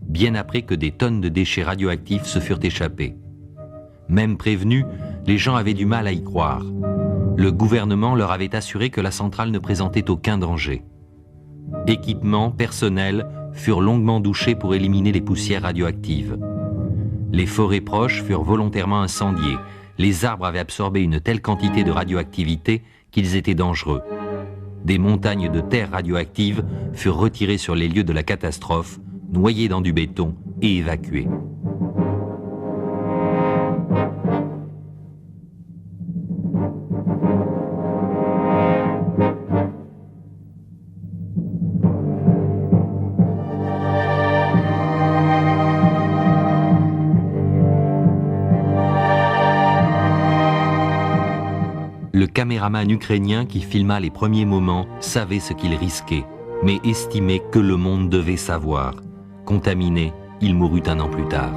A: bien après que des tonnes de déchets radioactifs se furent échappés. Même prévenus, les gens avaient du mal à y croire. Le gouvernement leur avait assuré que la centrale ne présentait aucun danger. Équipements, personnel furent longuement douchés pour éliminer les poussières radioactives. Les forêts proches furent volontairement incendiées. Les arbres avaient absorbé une telle quantité de radioactivité qu'ils étaient dangereux. Des montagnes de terre radioactive furent retirées sur les lieux de la catastrophe, noyées dans du béton et évacuées. Le caméraman ukrainien qui filma les premiers moments savait ce qu'il risquait, mais estimait que le monde devait savoir. Contaminé, il mourut un an plus tard.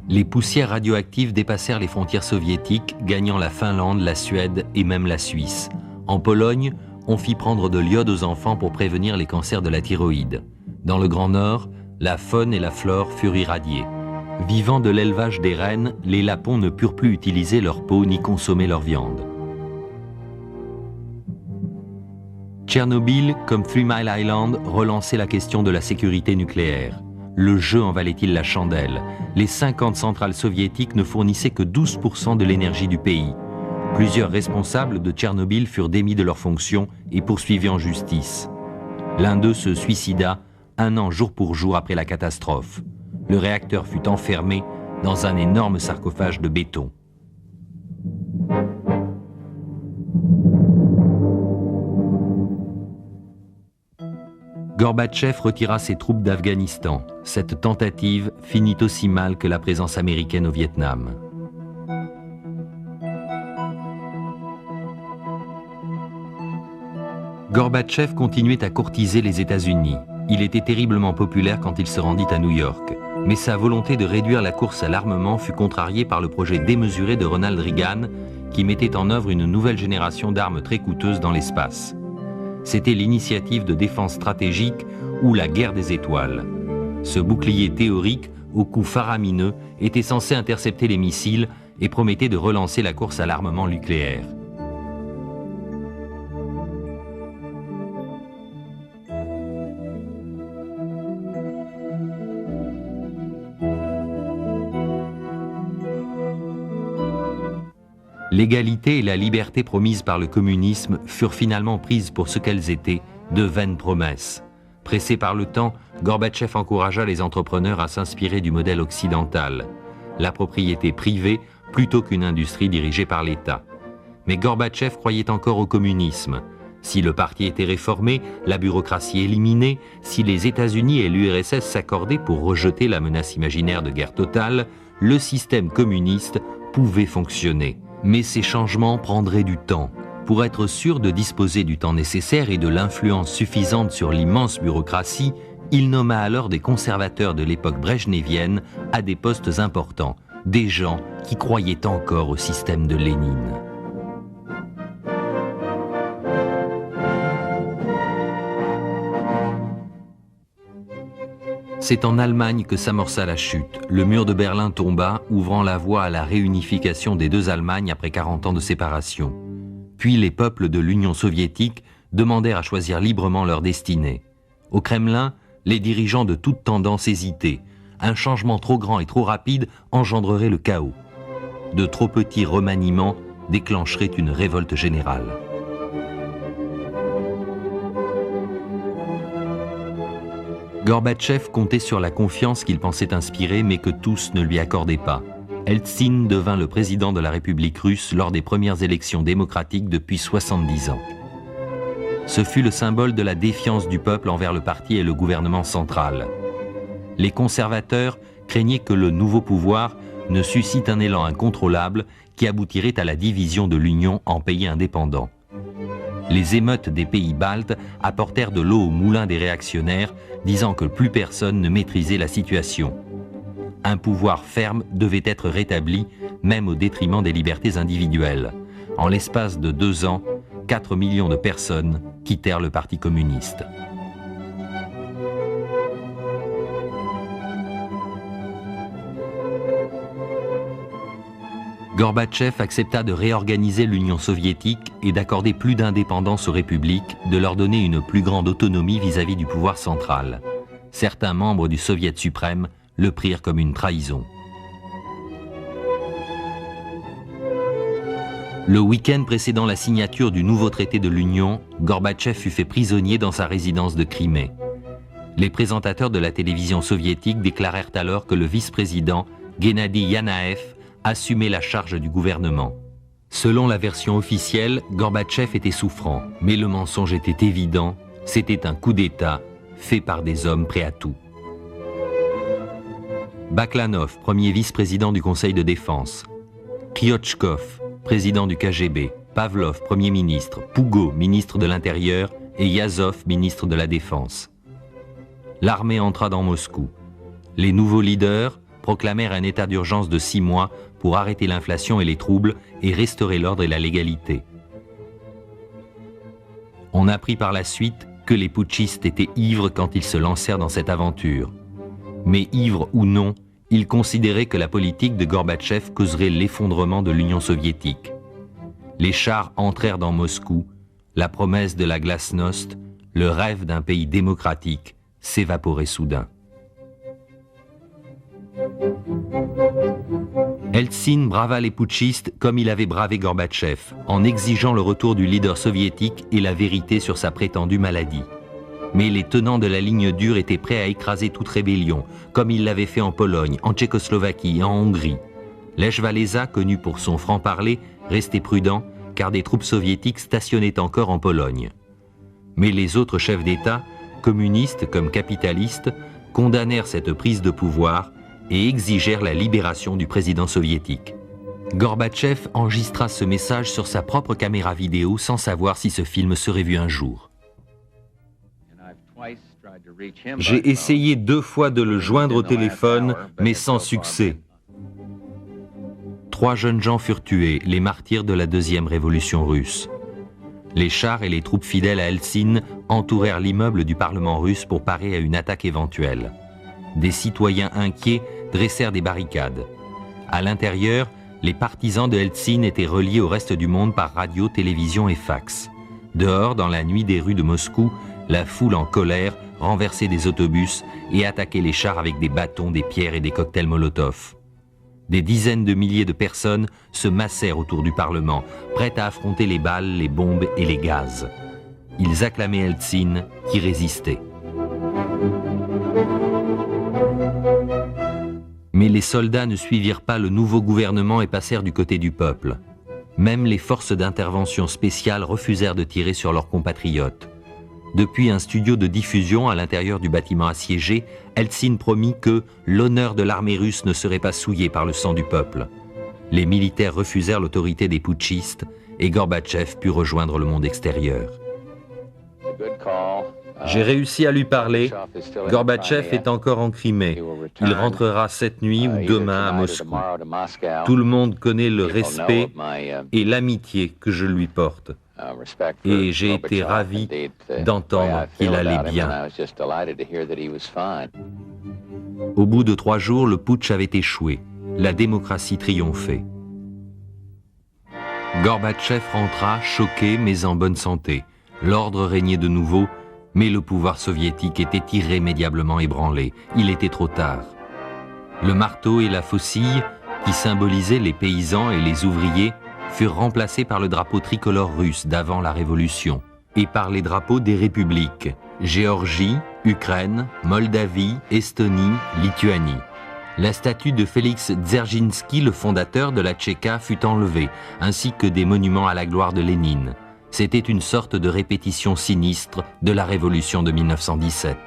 A: Les poussières radioactives dépassèrent les frontières soviétiques, gagnant la Finlande, la Suède et même la Suisse. En Pologne, on fit prendre de l'iode aux enfants pour prévenir les cancers de la thyroïde. Dans le Grand Nord, la faune et la flore furent irradiées. Vivant de l'élevage des rennes, les lapons ne purent plus utiliser leur peau ni consommer leur viande. Tchernobyl, comme Three Mile Island, relançait la question de la sécurité nucléaire. Le jeu en valait-il la chandelle? Les 50 centrales soviétiques ne fournissaient que 12% de l'énergie du pays. Plusieurs responsables de Tchernobyl furent démis de leurs fonctions et poursuivis en justice. L'un d'eux se suicida un an jour pour jour après la catastrophe. Le réacteur fut enfermé dans un énorme sarcophage de béton. Gorbatchev retira ses troupes d'Afghanistan. Cette tentative finit aussi mal que la présence américaine au Vietnam. Gorbatchev continuait à courtiser les États-Unis. Il était terriblement populaire quand il se rendit à New York. Mais sa volonté de réduire la course à l'armement fut contrariée par le projet démesuré de Ronald Reagan qui mettait en œuvre une nouvelle génération d'armes très coûteuses dans l'espace. C'était l'initiative de défense stratégique ou la guerre des étoiles. Ce bouclier théorique, au coût faramineux, était censé intercepter les missiles et promettait de relancer la course à l'armement nucléaire. L'égalité et la liberté promises par le communisme furent finalement prises pour ce qu'elles étaient, de vaines promesses. Pressé par le temps, Gorbatchev encouragea les entrepreneurs à s'inspirer du modèle occidental, la propriété privée plutôt qu'une industrie dirigée par l'État. Mais Gorbatchev croyait encore au communisme. Si le parti était réformé, la bureaucratie éliminée, si les États-Unis et l'URSS s'accordaient pour rejeter la menace imaginaire de guerre totale, le système communiste pouvait fonctionner. Mais ces changements prendraient du temps. Pour être sûr de disposer du temps nécessaire et de l'influence suffisante sur l'immense bureaucratie, il nomma alors des conservateurs de l'époque brejnevienne à des postes importants, des gens qui croyaient encore au système de Lénine. C'est en Allemagne que s'amorça la chute. Le mur de Berlin tomba, ouvrant la voie à la réunification des deux Allemagnes après 40 ans de séparation. Puis les peuples de l'Union soviétique demandèrent à choisir librement leur destinée. Au Kremlin, les dirigeants de toute tendance hésitaient. Un changement trop grand et trop rapide engendrerait le chaos. De trop petits remaniements déclencheraient une révolte générale. Gorbatchev comptait sur la confiance qu'il pensait inspirer, mais que tous ne lui accordaient pas. Eltsine devint le président de la République russe lors des premières élections démocratiques depuis 70 ans. Ce fut le symbole de la défiance du peuple envers le parti et le gouvernement central. Les conservateurs craignaient que le nouveau pouvoir ne suscite un élan incontrôlable qui aboutirait à la division de l'Union en pays indépendants. Les émeutes des pays baltes apportèrent de l'eau au moulin des réactionnaires, disant que plus personne ne maîtrisait la situation. Un pouvoir ferme devait être rétabli, même au détriment des libertés individuelles. En l'espace de 2 ans, 4 millions de personnes quittèrent le Parti communiste. Gorbatchev accepta de réorganiser l'Union soviétique et d'accorder plus d'indépendance aux républiques, de leur donner une plus grande autonomie vis-à-vis du pouvoir central. Certains membres du Soviet suprême le prirent comme une trahison. Le week-end précédant la signature du nouveau traité de l'Union, Gorbatchev fut fait prisonnier dans sa résidence de Crimée. Les présentateurs de la télévision soviétique déclarèrent alors que le vice-président, Gennady Yanaev, assumait la charge du gouvernement. Selon la version officielle, Gorbatchev était souffrant, mais le mensonge était évident, c'était un coup d'État fait par des hommes prêts à tout. Baklanov, premier vice-président du Conseil de défense, Kryotchkov, président du KGB, Pavlov, Premier ministre, Pougot, ministre de l'Intérieur, et Yazov, ministre de la Défense. L'armée entra dans Moscou. Les nouveaux leaders proclamèrent un état d'urgence de 6 mois pour arrêter l'inflation et les troubles et restaurer l'ordre et la légalité. On apprit par la suite que les putschistes étaient ivres quand ils se lancèrent dans cette aventure. Mais ivres ou non, ils considéraient que la politique de Gorbatchev causerait l'effondrement de l'Union soviétique. Les chars entrèrent dans Moscou, la promesse de la glasnost, le rêve d'un pays démocratique, s'évaporait soudain. Eltsine brava les putschistes comme il avait bravé Gorbatchev, en exigeant le retour du leader soviétique et la vérité sur sa prétendue maladie. Mais les tenants de la ligne dure étaient prêts à écraser toute rébellion, comme ils l'avaient fait en Pologne, en Tchécoslovaquie et en Hongrie. Lech Walesa, connu pour son franc-parler, restait prudent, car des troupes soviétiques stationnaient encore en Pologne. Mais les autres chefs d'État, communistes comme capitalistes, condamnèrent cette prise de pouvoir et exigèrent la libération du président soviétique. Gorbatchev enregistra ce message sur sa propre caméra vidéo sans savoir si ce film serait vu un jour. J'ai essayé 2 fois de le joindre au téléphone, mais sans succès. 3 jeunes gens furent tués, les martyrs de la deuxième révolution russe. Les chars et les troupes fidèles à Eltsine entourèrent l'immeuble du Parlement russe pour parer à une attaque éventuelle. Des citoyens inquiets dressèrent des barricades. À l'intérieur, les partisans de Eltsine étaient reliés au reste du monde par radio, télévision et fax. Dehors, dans la nuit des rues de Moscou, la foule en colère renversait des autobus et attaquait les chars avec des bâtons, des pierres et des cocktails Molotov. Des dizaines de milliers de personnes se massèrent autour du Parlement, prêtes à affronter les balles, les bombes et les gaz. Ils acclamaient Eltsine, qui résistait. Mais les soldats ne suivirent pas le nouveau gouvernement et passèrent du côté du peuple. Même les forces d'intervention spéciales refusèrent de tirer sur leurs compatriotes. Depuis un studio de diffusion à l'intérieur du bâtiment assiégé, Eltsine promit que l'honneur de l'armée russe ne serait pas souillé par le sang du peuple. Les militaires refusèrent l'autorité des putschistes et Gorbatchev put rejoindre le monde extérieur. J'ai réussi à lui parler. Gorbatchev est encore en Crimée. Il rentrera cette nuit ou demain à Moscou. Tout le monde connaît le respect et l'amitié que je lui porte. Et j'ai été ravi d'entendre qu'il allait bien. Au bout de 3 jours, le putsch avait échoué. La démocratie triomphait. Gorbatchev rentra choqué mais en bonne santé. L'ordre régnait de nouveau, mais le pouvoir soviétique était irrémédiablement ébranlé. Il était trop tard. Le marteau et la faucille, qui symbolisaient les paysans et les ouvriers, furent remplacés par le drapeau tricolore russe d'avant la Révolution et par les drapeaux des républiques, Géorgie, Ukraine, Moldavie, Estonie, Lituanie. La statue de Félix Dzerzhinsky, le fondateur de la Tchéka, fut enlevée, ainsi que des monuments à la gloire de Lénine. C'était une sorte de répétition sinistre de la Révolution de 1917.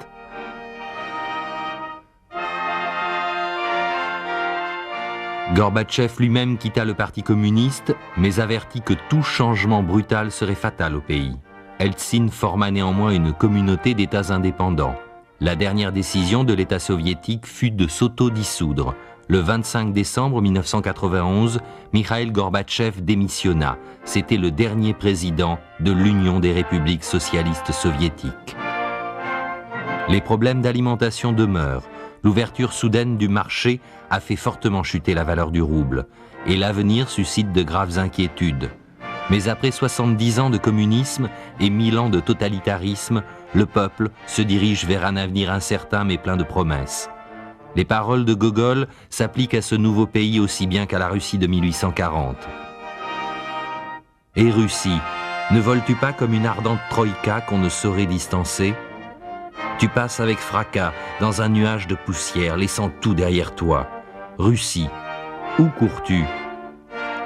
A: Gorbatchev lui-même quitta le Parti communiste, mais avertit que tout changement brutal serait fatal au pays. Eltsine forma néanmoins une communauté d'États indépendants. La dernière décision de l'État soviétique fut de s'auto-dissoudre. Le 25 décembre 1991, Mikhaïl Gorbatchev démissionna. C'était le dernier président de l'Union des républiques socialistes soviétiques. Les problèmes d'alimentation demeurent. L'ouverture soudaine du marché a fait fortement chuter la valeur du rouble et l'avenir suscite de graves inquiétudes. Mais après 70 ans de communisme et 1000 ans de totalitarisme, le peuple se dirige vers un avenir incertain mais plein de promesses. Les paroles de Gogol s'appliquent à ce nouveau pays aussi bien qu'à la Russie de 1840. Et Russie, ne voles-tu pas comme une ardente troïka qu'on ne saurait distancer? Tu passes avec fracas dans un nuage de poussière, laissant tout derrière toi. Russie, où cours-tu?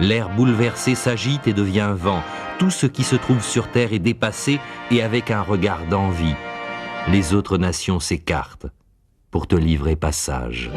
A: L'air bouleversé s'agite et devient vent. Tout ce qui se trouve sur terre est dépassé et avec un regard d'envie. Les autres nations s'écartent pour te livrer passage.